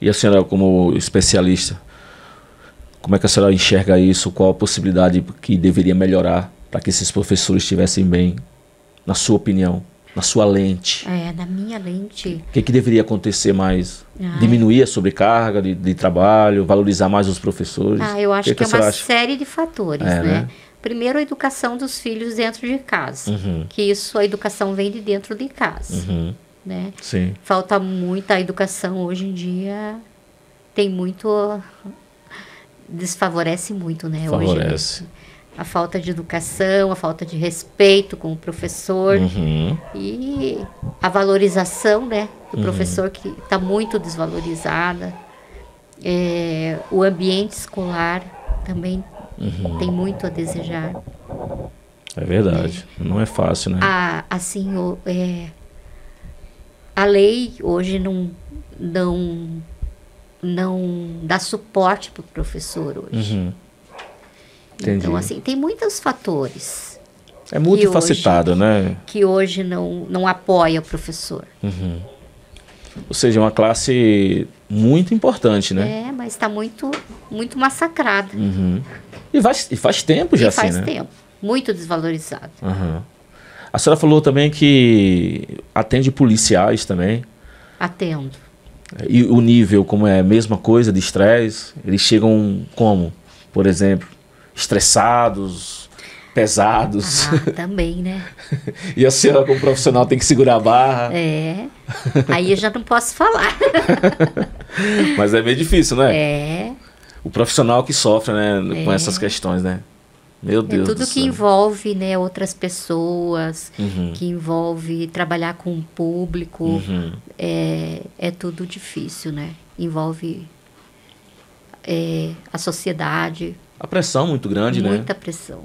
E a senhora, como especialista, como é que a senhora enxerga isso? Qual a possibilidade que deveria melhorar para que esses professores estivessem bem, na sua opinião, na sua lente? Na minha lente. O que deveria acontecer mais? Diminuir a sobrecarga de trabalho, valorizar mais os professores? Eu acho que é uma série de fatores, né? Primeiro, a educação dos filhos dentro de casa. Que isso, a educação vem de dentro de casa. Né? Sim. Falta muita educação hoje em dia. Tem muito... Desfavorece muito, né? Favorece. Hoje, a falta de educação, a falta de respeito com o professor e a valorização, né, do professor, que está muito desvalorizada. O ambiente escolar também tem muito a desejar. É verdade. Não é fácil, né? A lei hoje não dá suporte para o professor hoje. Entendi. Então, assim, tem muitos fatores. É multifacetado, né? Que hoje não apoia o professor. Ou seja, é uma classe muito importante, né? Mas está muito massacrada. E faz tempo já, assim, né? Faz tempo. Muito desvalorizado. A senhora falou também que atende policiais também. Atendo. E o nível, como é a mesma coisa de estresse? Eles chegam como? Por exemplo, estressados, pesados. Também, né? E a senhora, como profissional, tem que segurar a barra. Aí eu já não posso falar. Mas é bem difícil, né? O profissional que sofre, né, com essas questões, né? Meu Deus tudo do que céu. envolve, né, outras pessoas, que envolve trabalhar com o público, é tudo difícil, né? Envolve a sociedade. A pressão muito grande, né? Muita pressão.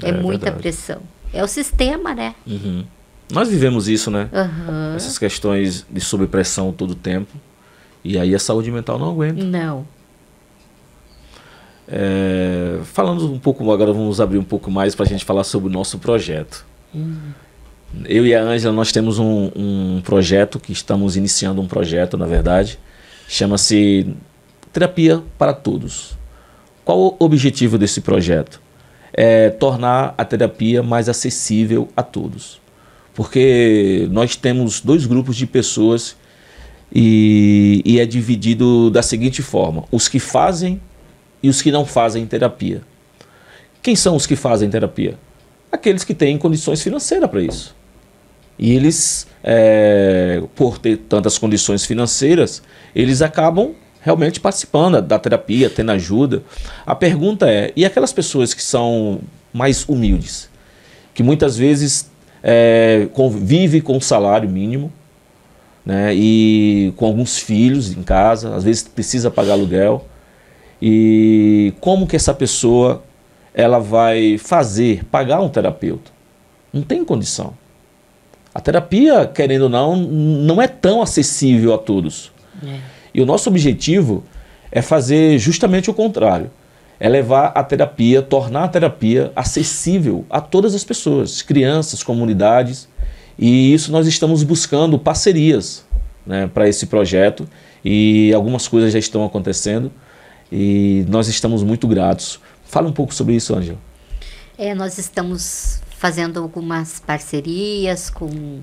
É muita verdade. pressão. É o sistema, né? Uhum. Nós vivemos isso, né? Aham. Essas questões de sobrepressão todo o tempo. E aí a saúde mental não aguenta. Não. Falando um pouco, agora vamos abrir um pouco mais para a gente falar sobre o nosso projeto. Eu e a Ângela, nós temos um projeto, que estamos iniciando um projeto, na verdade, chama-se Terapia para Todos. Qual o objetivo desse projeto? É tornar a terapia mais acessível a todos. Porque nós temos 2 grupos de pessoas e é dividido da seguinte forma: os que fazem e os que não fazem terapia. Quem são os que fazem terapia? Aqueles que têm condições financeiras para isso. E eles, por ter tantas condições financeiras, eles acabam realmente participando da terapia, tendo ajuda. A pergunta é, e aquelas pessoas que são mais humildes? Que muitas vezes vivem com um salário mínimo, né, e com alguns filhos em casa, às vezes precisa pagar aluguel. E como que essa pessoa ela vai pagar um terapeuta? Não tem condição. A terapia, querendo ou não, não é tão acessível a todos. E o nosso objetivo é fazer justamente o contrário. É levar a terapia, tornar a terapia acessível a todas as pessoas, crianças, comunidades. E isso nós estamos buscando parcerias, né, para esse projeto. E algumas coisas já estão acontecendo. E nós estamos muito gratos. Fala um pouco sobre isso, Ângela. Nós estamos fazendo algumas parcerias com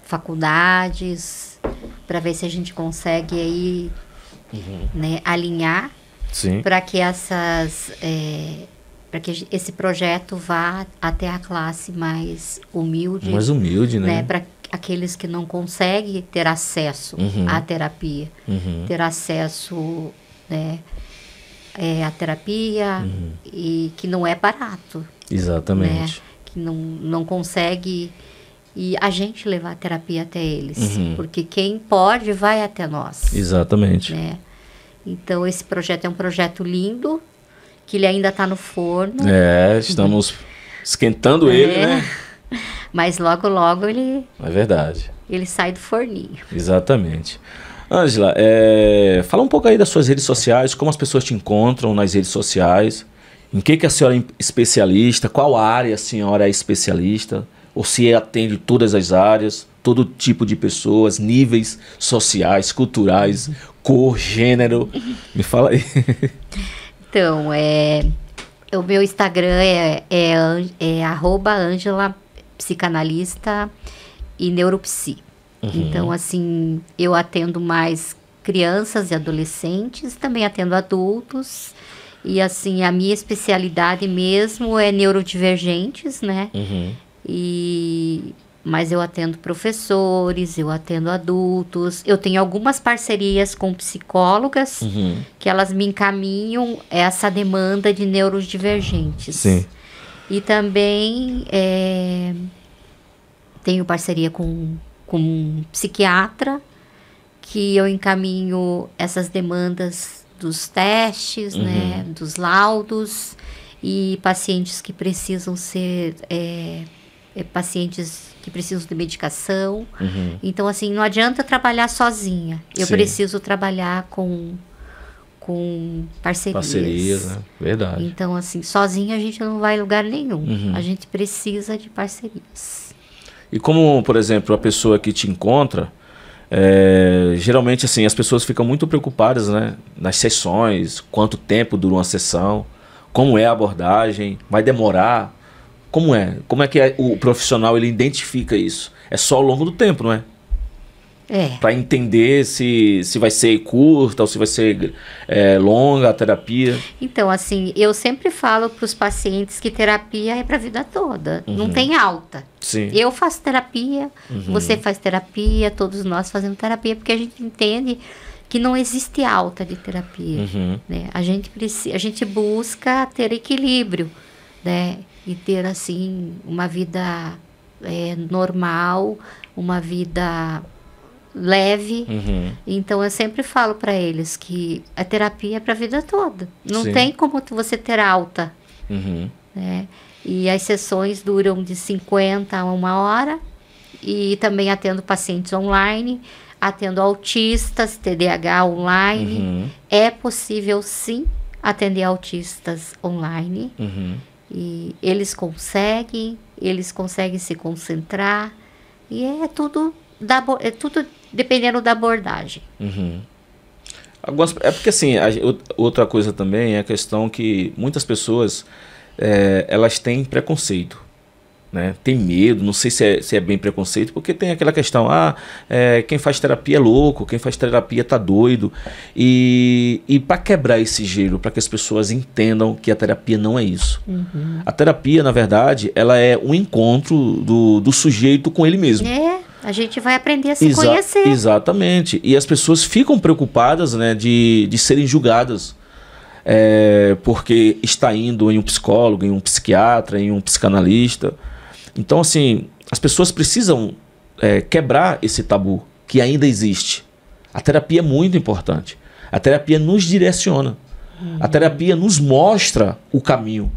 faculdades para ver se a gente consegue aí, né, alinhar para que para que esse projeto vá até a classe mais humilde. Mais humilde, né? Para aqueles que não conseguem ter acesso à terapia, ter acesso, né, à terapia, e que não é barato. Exatamente. Né, que não consegue, e a gente levar a terapia até eles, porque quem pode vai até nós. Exatamente. Né? Então esse projeto é um projeto lindo, que ele ainda está no forno. Estamos esquentando ele, né? Mas logo, logo ele... É verdade. Ele sai do forninho. Exatamente. Ângela, fala um pouco aí das suas redes sociais, como as pessoas te encontram nas redes sociais, em que a senhora é especialista, qual área a senhora é especialista, ou se atende todas as áreas, todo tipo de pessoas, níveis sociais, culturais, cor, gênero. Me fala aí. Então, o meu Instagram é @Ângela Psicanalista e Neuropsi. Então, assim, eu atendo mais crianças e adolescentes, também atendo adultos. E, assim, a minha especialidade mesmo é neurodivergentes, né? Mas eu atendo professores, eu atendo adultos. Eu tenho algumas parcerias com psicólogas que elas me encaminham essa demanda de neurodivergentes. Sim. E também tenho parceria com um psiquiatra, que eu encaminho essas demandas dos testes, né, dos laudos, e pacientes que precisam ser pacientes que precisam de medicação. Então, assim, não adianta trabalhar sozinha. Eu preciso trabalhar com parcerias. Parcerias, né? Verdade. Então, assim, sozinha a gente não vai a lugar nenhum. A gente precisa de parcerias. E como, por exemplo, a pessoa que te encontra, geralmente, assim, as pessoas ficam muito preocupadas, né, nas sessões, quanto tempo dura uma sessão, como é a abordagem, vai demorar. Como é? Como é que o profissional ele identifica isso? É só ao longo do tempo, não é? Para entender se vai ser curta ou se vai ser longa a terapia. Então, assim, eu sempre falo para os pacientes que terapia é para a vida toda. Não tem alta. Sim. Eu faço terapia, você faz terapia, todos nós fazemos terapia, porque a gente entende que não existe alta de terapia. Né? A gente busca ter equilíbrio, né? E ter, assim, uma vida normal, uma vida leve. Uhum. Então eu sempre falo para eles que a terapia é para a vida toda. Não Sim. tem como você ter alta, Uhum. né? E as sessões duram de 50 a 1 hora. E também atendo pacientes online, atendo autistas, TDAH online. Uhum. É possível sim atender autistas online. Uhum. E eles conseguem se concentrar. E é tudo dependendo da abordagem. Uhum. É porque assim, outra coisa também é a questão que muitas pessoas elas têm preconceito, né? Tem medo, não sei se é bem preconceito, porque tem aquela questão, quem faz terapia é louco, quem faz terapia tá doido. E para quebrar esse gelo, para que as pessoas entendam que a terapia não é isso. Uhum. A terapia, na verdade, ela é um encontro do sujeito com ele mesmo. A gente vai aprender a se conhecer. Exatamente. E as pessoas ficam preocupadas, né, de serem julgadas. Porque está indo em um psicólogo, em um psiquiatra, em um psicanalista. Então, assim, as pessoas precisam quebrar esse tabu que ainda existe. A terapia é muito importante. A terapia nos direciona. A terapia nos mostra o caminho.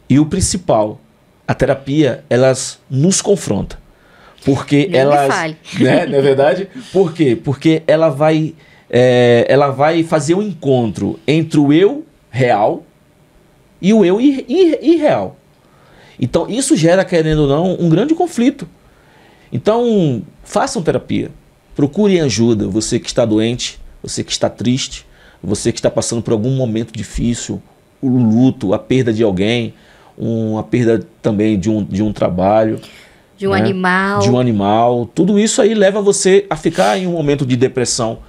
E o principal, a terapia, elas nos confronta. Porque Nem elas... me fale. Né, não é verdade? Por quê? Porque ela vai fazer um encontro entre o eu real e o eu irreal. Então, isso gera, querendo ou não, um grande conflito. Então, façam terapia. Procurem ajuda. Você que está doente, você que está triste, você que está passando por algum momento difícil, o luto, a perda de alguém, a perda também de um trabalho. De um animal. De um animal. Tudo isso aí leva você a ficar em um momento de depressão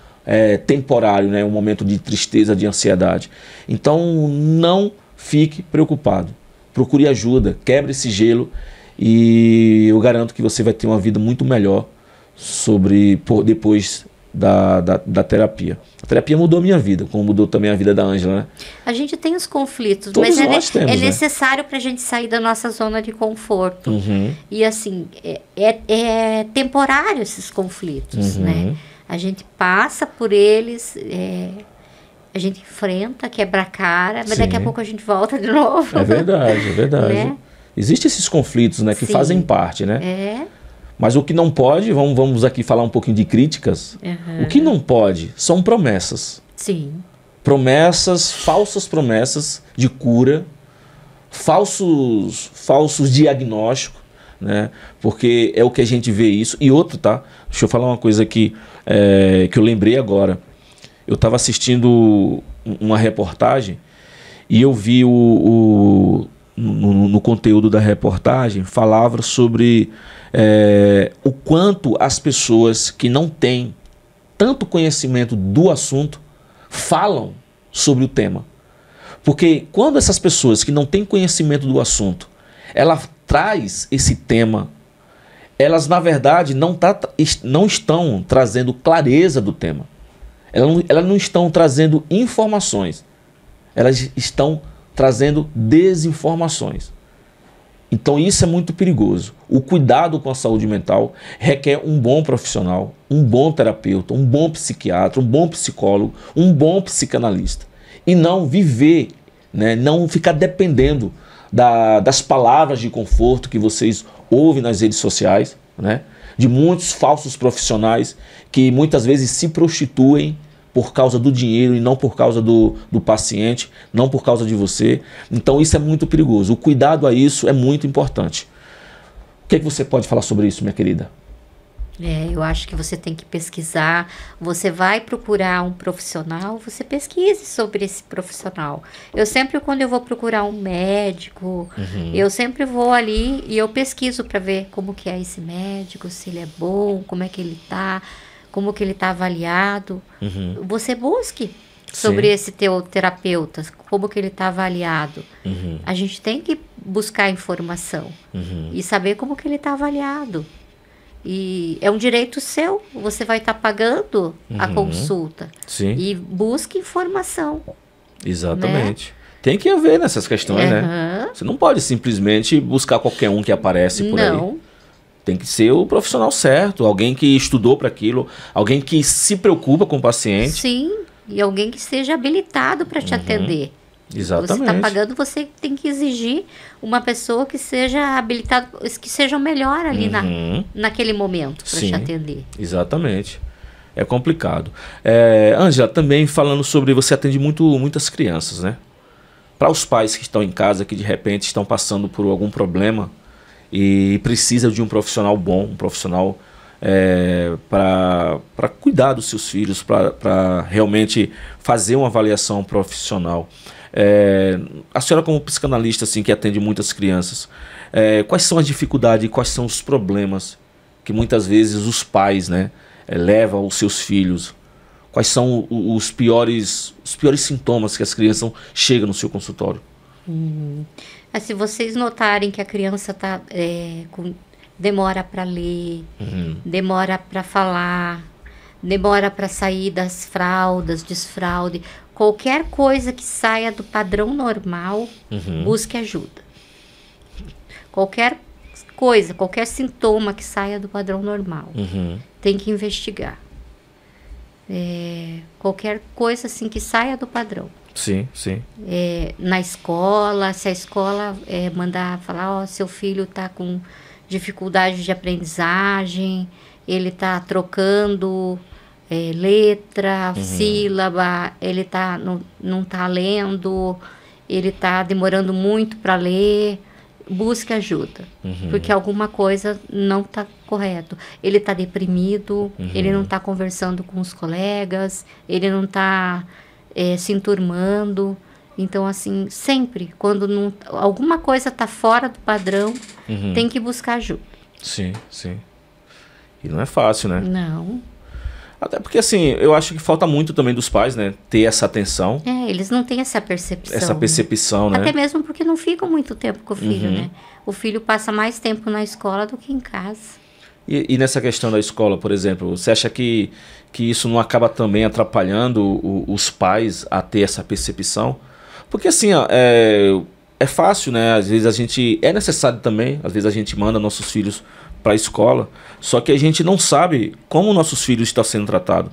temporário, né? Um momento de tristeza, de ansiedade. Então, não fique preocupado. Procure ajuda, quebre esse gelo e eu garanto que você vai ter uma vida muito melhor depois da terapia. A terapia mudou a minha vida, como mudou também a vida da Ângela, né? A gente tem os conflitos, Todos mas nós temos, é né? necessário para a gente sair da nossa zona de conforto. Uhum. E assim, é temporário esses conflitos, né? A gente passa por eles, a gente enfrenta, quebra a cara, mas daqui a pouco a gente volta de novo. É verdade, é verdade. Né? Existem esses conflitos, né, que Sim. fazem parte, né? Mas o que não pode, vamos aqui falar um pouquinho de críticas. O que não pode são promessas. Sim. Promessas, falsas promessas de cura, falsos diagnósticos, né? Porque é o que a gente vê isso. E outro, tá? Deixa eu falar uma coisa aqui que eu lembrei agora. Eu estava assistindo uma reportagem e eu vi no conteúdo da reportagem falava sobre o quanto as pessoas que não têm tanto conhecimento do assunto falam sobre o tema. Porque quando essas pessoas que não têm conhecimento do assunto, ela traz esse tema, elas na verdade não estão trazendo clareza do tema. Elas não estão trazendo informações, elas estão trazendo desinformações. Então isso é muito perigoso. O cuidado com a saúde mental requer um bom profissional, um bom terapeuta, um bom psiquiatra, um bom psicólogo, um bom psicanalista. E não viver, né, não ficar dependendo das palavras de conforto que vocês ouvem nas redes sociais, né, de muitos falsos profissionais que muitas vezes se prostituem por causa do dinheiro e não por causa do paciente, não por causa de você. Então isso é muito perigoso. O cuidado a isso é muito importante. O que você pode falar sobre isso, minha querida? Eu acho que você tem que pesquisar. Você vai procurar um profissional, você pesquise sobre esse profissional. Eu sempre, quando eu vou procurar um médico, eu sempre vou ali e eu pesquiso para ver como que é esse médico, se ele é bom, como é que ele tá, como que ele tá avaliado. Você busque sobre esse teu terapeuta, como que ele tá avaliado. A gente tem que buscar informação e saber como que ele tá avaliado. E é um direito seu, você vai estar pagando a consulta. Sim. E busque informação. Exatamente. Né? Tem que haver nessas questões, né? Você não pode simplesmente buscar qualquer um que aparece por aí. Não. Tem que ser o profissional certo, alguém que estudou para aquilo, alguém que se preocupa com o paciente. Sim, e alguém que seja habilitado para te atender. Exatamente. Você está pagando, você tem que exigir uma pessoa que seja habilitada, que seja o melhor ali naquele momento para te atender. Exatamente. É complicado. Ângela, também falando sobre, você atende muitas crianças, né? Para os pais que estão em casa, que de repente estão passando por algum problema e precisam de um profissional bom, um profissional para cuidar dos seus filhos, para realmente fazer uma avaliação profissional. A senhora, como psicanalista assim, que atende muitas crianças, quais são as dificuldades e quais são os problemas que muitas vezes os pais, né, levam aos seus filhos? Quais são os piores sintomas que as crianças chegam no seu consultório? Se vocês notarem que a criança demora para ler, demora para falar, demora para sair das fraldas, desfraude, qualquer coisa que saia do padrão normal, busque ajuda. Qualquer coisa, qualquer sintoma que saia do padrão normal, tem que investigar. Qualquer coisa assim que saia do padrão. Sim, sim. Na escola, se a escola mandar falar, seu filho está com dificuldade de aprendizagem, ele está trocando letra, sílaba, ele não está lendo, ele está demorando muito para ler, busque ajuda, porque alguma coisa não está correto. Ele está deprimido, ele não está conversando com os colegas, ele não está se enturmando. Então, assim, sempre, quando alguma coisa está fora do padrão, tem que buscar ajuda. Sim, sim. E não é fácil, né? Não. Até porque, assim, eu acho que falta muito também dos pais, né? Ter essa atenção. Eles não têm essa percepção. Essa percepção, né? Até mesmo porque não ficam muito tempo com o filho, né? O filho passa mais tempo na escola do que em casa. E nessa questão da escola, por exemplo, você acha que isso não acaba também atrapalhando os pais a ter essa percepção? Porque, assim, ó, é fácil, né? Às vezes é necessário também, às vezes a gente manda nossos filhos para a escola, só que a gente não sabe como nossos filhos estão sendo tratados,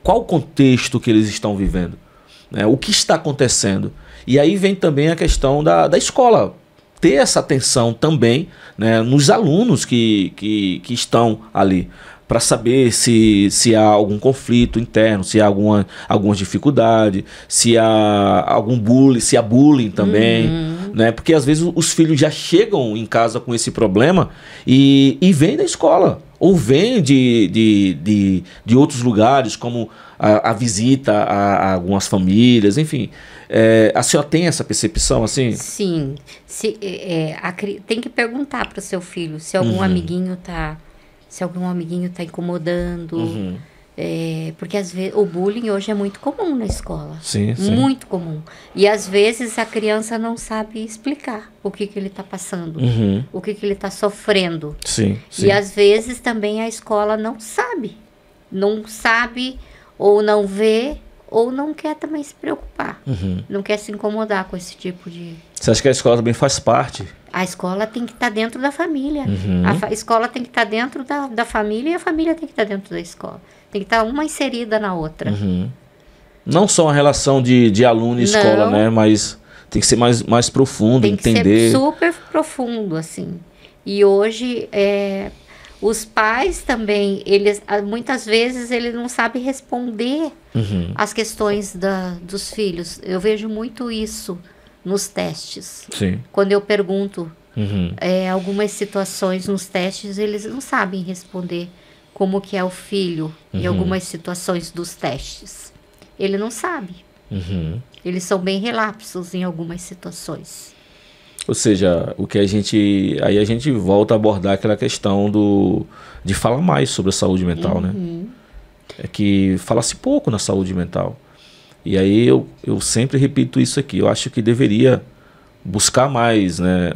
qual o contexto que eles estão vivendo, né? O que está acontecendo. E aí vem também a questão da escola, ter essa atenção também, né, nos alunos que estão ali, para saber se há algum conflito interno, se há alguma dificuldade, se há algum bullying, se há bullying também, né? Porque às vezes os filhos já chegam em casa com esse problema e vêm da escola, ou vêm de outros lugares, como a visita a algumas famílias, enfim. A senhora tem essa percepção assim? Sim. Tem que perguntar para o seu filho se algum amiguinho está... Se algum amiguinho está incomodando. Porque às vezes o bullying hoje é muito comum na escola. Sim, sim. Muito comum. E às vezes a criança não sabe explicar o que ele está passando. O que ele está sofrendo. Sim, sim. E às vezes também a escola não sabe. Não sabe ou não vê ou não quer também se preocupar. Não quer se incomodar com esse tipo de... Você acha que a escola também faz parte? A escola tem que estar dentro da família. A escola tem que estar dentro da família e a família tem que estar dentro da escola. Tem que estar uma inserida na outra. Não só uma relação de aluno e escola, né? Mas tem que ser mais profundo, tem entender. Tem que ser super profundo, assim. E hoje, os pais também, muitas vezes, eles não sabem responder as questões dos filhos. Eu vejo muito isso nos testes. Sim. Quando eu pergunto algumas situações nos testes, eles não sabem responder como que é o filho em algumas situações dos testes. Ele não sabe. Eles são bem relapsos em algumas situações. Ou seja, aí a gente volta a abordar aquela questão de falar mais sobre a saúde mental, né? É que fala-se pouco na saúde mental. E aí eu sempre repito isso aqui. Eu acho que deveria buscar mais, né,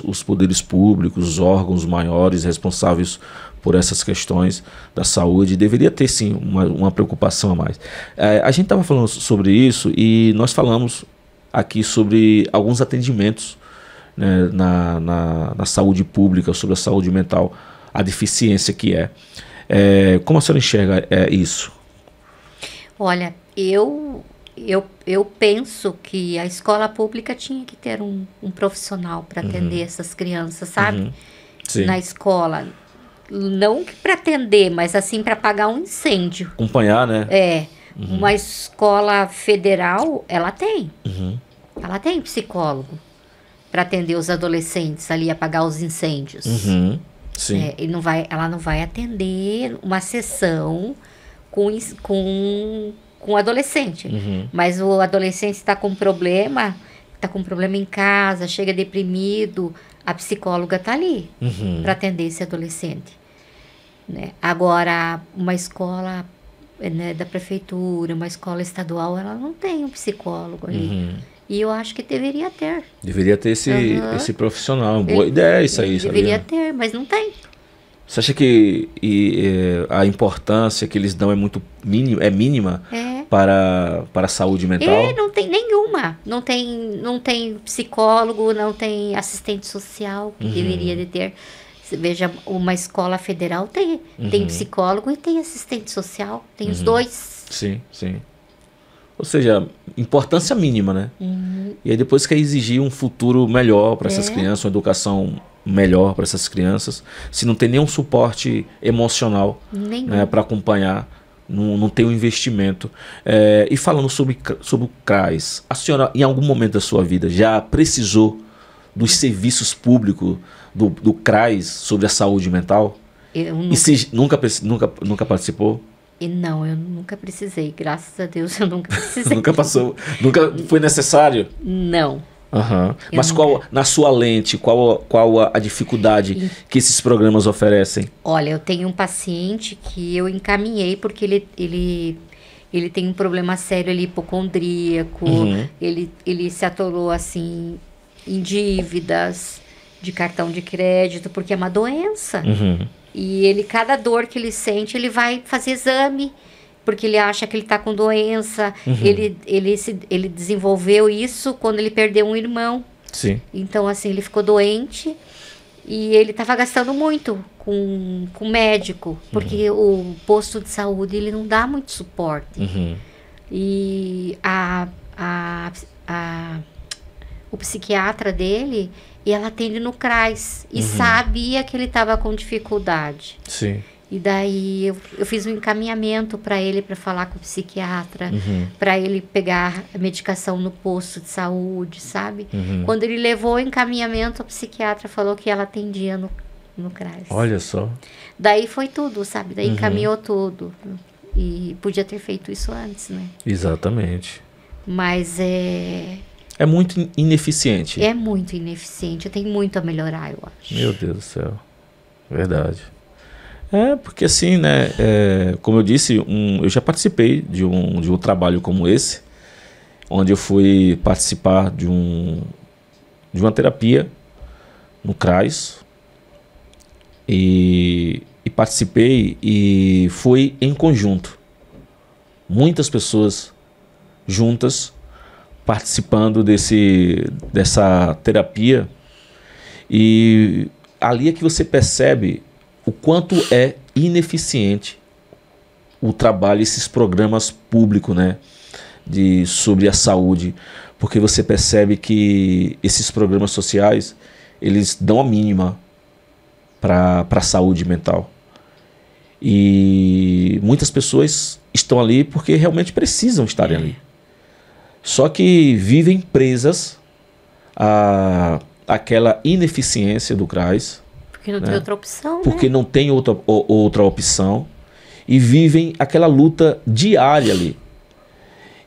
os poderes públicos, os órgãos maiores responsáveis por essas questões da saúde. Deveria ter, sim, uma preocupação a mais. A gente estava falando sobre isso e nós falamos aqui sobre alguns atendimentos né, na saúde pública, sobre a saúde mental, a deficiência que é. Como a senhora enxerga isso? Olha, eu penso que a escola pública tinha que ter um profissional para atender essas crianças, sabe? Sim. Na escola. Não para atender, mas assim para apagar um incêndio. Acompanhar, né? Uma escola federal, ela tem. Ela tem psicólogo para atender os adolescentes ali, apagar os incêndios. Sim. Ela não vai atender uma sessão com adolescente. Mas o adolescente está com problema em casa, chega deprimido, a psicóloga está ali para atender esse adolescente. Né? Agora, uma escola, né, da prefeitura, uma escola estadual, ela não tem um psicólogo ali. E eu acho que deveria ter. Deveria ter esse profissional. Boa ideia isso aí. Deveria ter, mas não tem. Você acha que a importância que eles dão é mínima para a saúde mental? Não tem nenhuma. Não tem psicólogo, não tem assistente social, que deveria de ter. Você veja, uma escola federal tem psicólogo e tem assistente social. Tem os dois. Sim, sim. Ou seja, importância mínima, né? E aí depois quer exigir um futuro melhor para essas crianças, uma educação melhor para essas crianças, se não tem nenhum suporte emocional, né, para acompanhar, não tem um investimento. E falando sobre o CRAS, a senhora, em algum momento da sua vida, já precisou dos serviços públicos do CRAS sobre a saúde mental? Eu nunca. E se nunca participou? Não, eu nunca precisei. Graças a Deus, eu nunca precisei. Nunca passou? Nunca foi necessário? Não. Mas na sua lente, qual a dificuldade que esses programas oferecem? Olha, eu tenho um paciente que eu encaminhei porque ele tem um problema sério ali, hipocondríaco. Ele se atolou assim em dívidas de cartão de crédito, porque é uma doença. E cada dor que ele sente, ele vai fazer exame, porque ele acha que ele está com doença. Ele desenvolveu isso quando ele perdeu um irmão. Sim. Então, assim, ele ficou doente e ele estava gastando muito com médico, porque o posto de saúde, ele não dá muito suporte. E o psiquiatra dele, e ela atende no CRAS, e sabia que ele estava com dificuldade. Sim. E daí eu fiz um encaminhamento para ele, para falar com o psiquiatra, para ele pegar a medicação no posto de saúde, sabe? Quando ele levou o encaminhamento, o psiquiatra falou que ela atendia no CRAS. Olha só. Daí foi tudo, sabe? Daí encaminhou tudo. E podia ter feito isso antes, né? Exatamente. Mas é muito ineficiente. É muito ineficiente. Tem muito a melhorar, eu acho. Meu Deus do céu. Verdade. Porque assim, né, como eu disse, eu já participei de um trabalho como esse, onde eu fui participar de uma terapia no CRAS, e participei, e foi em conjunto. Muitas pessoas juntas participando dessa terapia, e ali é que você percebe o quanto é ineficiente o trabalho, esses programas públicos, né, sobre a saúde, porque você percebe que esses programas sociais, eles dão a mínima para a saúde mental. E muitas pessoas estão ali porque realmente precisam estar ali. Só que vivem presas àquela ineficiência do CRAS, porque não tem outra opção, porque não tem outra opção, e vivem aquela luta diária ali.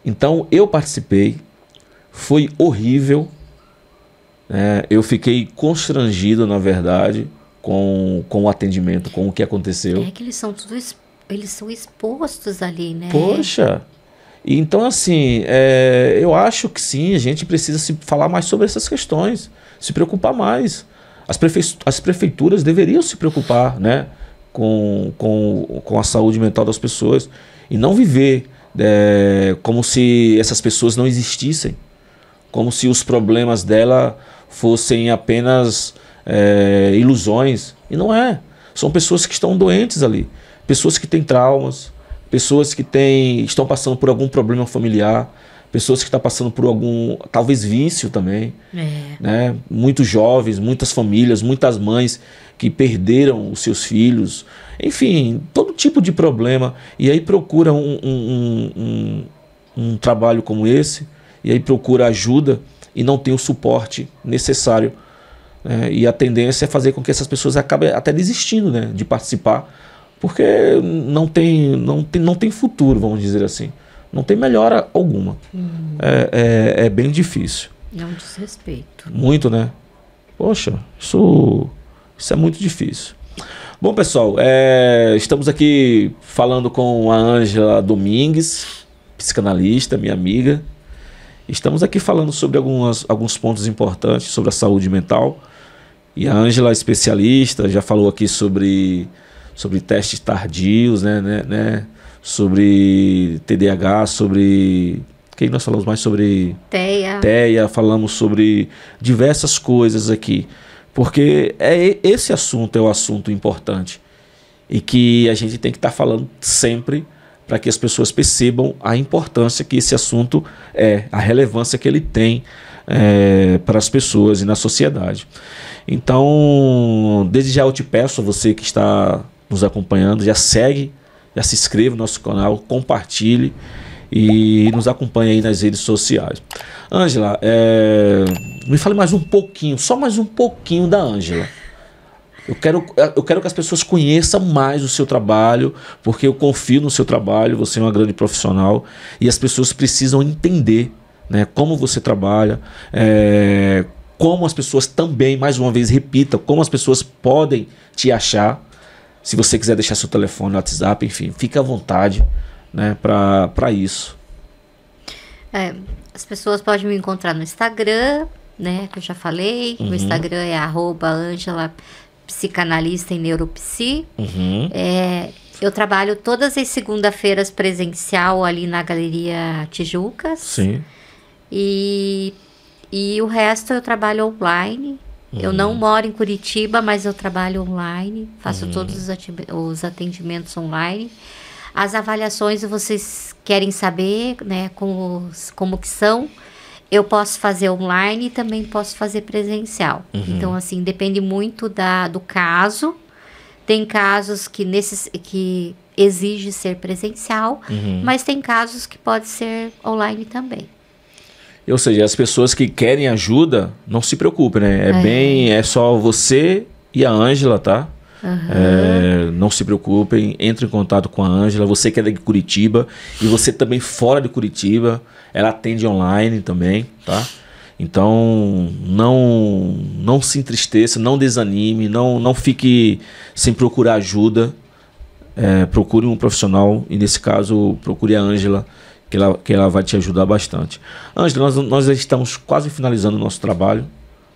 Então eu participei, foi horrível, eu fiquei constrangido, na verdade, com o atendimento, com o que aconteceu. É que eles são expostos ali, né? Poxa! Então, assim, eu acho que sim, a gente precisa falar mais sobre essas questões, se preocupar mais. As prefeituras deveriam se preocupar, né, com a saúde mental das pessoas, e não viver como se essas pessoas não existissem, como se os problemas dela fossem apenas ilusões. E não é. São pessoas que estão doentes ali. Pessoas que têm traumas, pessoas que estão passando por algum problema familiar, pessoas que estão passando por algum, talvez, vício também. Né? Muitos jovens, muitas famílias, muitas mães que perderam os seus filhos. Enfim, todo tipo de problema. E aí procura um trabalho como esse, e aí procura ajuda e não tem o suporte necessário. E a tendência é fazer com que essas pessoas acabem até desistindo, né, de participar, porque não tem futuro, vamos dizer assim. Não tem melhora alguma. É bem difícil. É um desrespeito. Muito, né? Poxa, isso é muito difícil. Bom, pessoal, estamos aqui falando com a Ângela Domingues, psicanalista, minha amiga. Estamos aqui falando sobre alguns pontos importantes sobre a saúde mental. E a Ângela é especialista, já falou aqui sobre testes tardios, né? Sobre TDAH, sobre... Quem nós falamos mais sobre... TEA, falamos sobre diversas coisas aqui. Porque esse assunto é o assunto importante. E que a gente tem que estar falando sempre para que as pessoas percebam a importância que esse assunto a relevância que ele tem para as pessoas e na sociedade. Então, desde já eu te peço, a você que está nos acompanhando, já segue, já se inscreva no nosso canal, compartilhe e nos acompanhe aí nas redes sociais. Ângela, me fale mais um pouquinho, só mais um pouquinho da Ângela. Eu quero que as pessoas conheçam mais o seu trabalho, porque eu confio no seu trabalho, você é uma grande profissional e as pessoas precisam entender, né, como você trabalha, como as pessoas também, mais uma vez, repita, como as pessoas podem te achar. Se você quiser deixar seu telefone, WhatsApp, enfim, fique à vontade, né, para isso. As pessoas podem me encontrar no Instagram, né, que eu já falei. Meu Instagram é @Ângela Psicanalista em Neuropsi. Eu trabalho todas as segunda-feiras presencial ali na Galeria Tijucas. Sim. E o resto eu trabalho online. Eu não moro em Curitiba, mas eu trabalho online. Faço todos os atendimentos online. As avaliações, vocês querem saber, né, como que são. Eu posso fazer online e também posso fazer presencial. Então, assim, depende muito do caso. Tem casos que exige ser presencial, mas tem casos que pode ser online também. Ou seja, as pessoas que querem ajuda, não se preocupem, né? É só você e a Ângela, tá? Não se preocupem, entre em contato com a Ângela. Você que é de Curitiba e você também fora de Curitiba, ela atende online também, tá? Então não se entristeça, não desanime, não fique sem procurar ajuda. Procure um profissional e nesse caso procure a Ângela, que ela vai te ajudar bastante. Ângela, nós já estamos quase finalizando o nosso trabalho,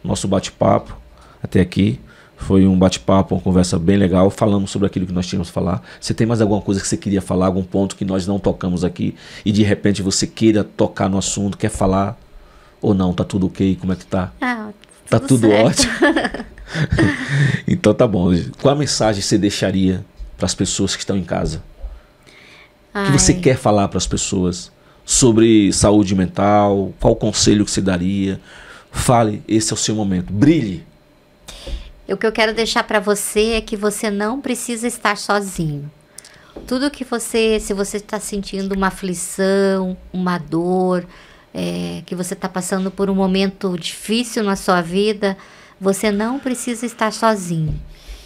nosso bate-papo até aqui. Foi um bate-papo, uma conversa bem legal. Falamos sobre aquilo que nós tínhamos que falar. Você tem mais alguma coisa que você queria falar, algum ponto que nós não tocamos aqui e de repente você queira tocar no assunto, quer falar ou não? Tá tudo ok? Como é que tá? Tá tudo certo. ótimo? Então tá bom. Qual a mensagem você deixaria para as pessoas que estão em casa? O que você quer falar para as pessoas sobre saúde mental? Qual conselho que você daria? Fale, esse é o seu momento. Brilhe. O que eu quero deixar para você é que você não precisa estar sozinho. Tudo que se você está sentindo uma aflição, uma dor, que você está passando por um momento difícil na sua vida, você não precisa estar sozinho.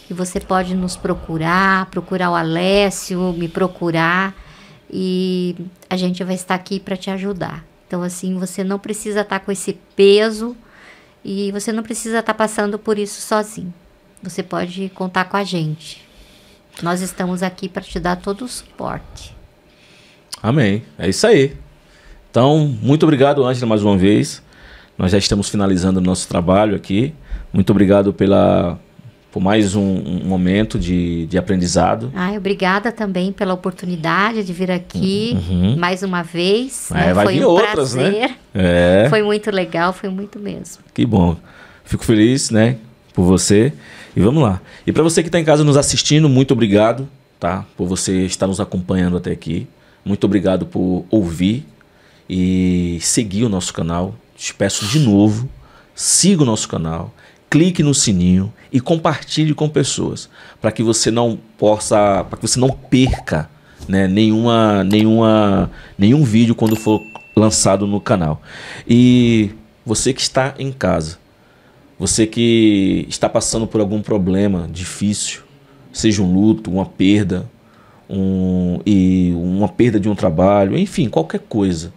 E você pode nos procurar o Alessio, me procurar, e a gente vai estar aqui para te ajudar. Então, assim, você não precisa estar com esse peso e você não precisa estar passando por isso sozinho. Você pode contar com a gente. Nós estamos aqui para te dar todo o suporte. Amém. É isso aí. Então, muito obrigado, Ângela, mais uma vez. Nós já estamos finalizando o nosso trabalho aqui. Muito obrigado por mais um momento de aprendizado. Obrigada também pela oportunidade de vir aqui mais uma vez. Vai foi vir um outras, prazer. né? Foi muito legal, foi muito mesmo. Que bom. Fico feliz, né, por você. E vamos lá. E para você que está em casa nos assistindo, muito obrigado, tá? Por você estar nos acompanhando até aqui. Muito obrigado por ouvir e seguir o nosso canal. Te peço de novo, siga o nosso canal, clique no sininho e compartilhe com pessoas, para que você não perca, né, nenhum vídeo quando for lançado no canal. E você que está em casa, você que está passando por algum problema difícil, seja um luto, uma perda, uma perda de um trabalho, enfim, qualquer coisa,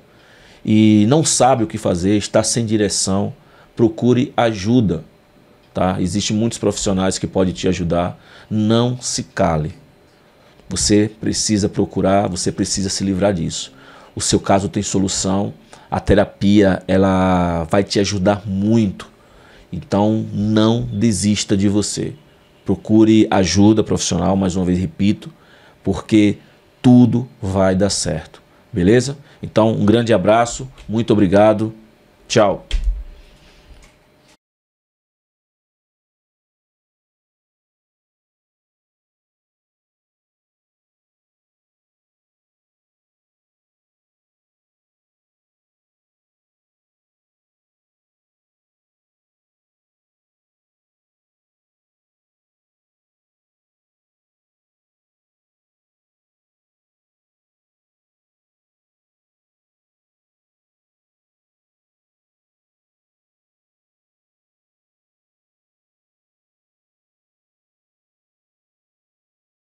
e não sabe o que fazer, está sem direção, procure ajuda, tá? Existem muitos profissionais que podem te ajudar. Não se cale. Você precisa procurar, você precisa se livrar disso. O seu caso tem solução, a terapia ela vai te ajudar muito. Então não desista de você. Procure ajuda profissional, mais uma vez repito, porque tudo vai dar certo. Beleza? Então um grande abraço, muito obrigado, tchau.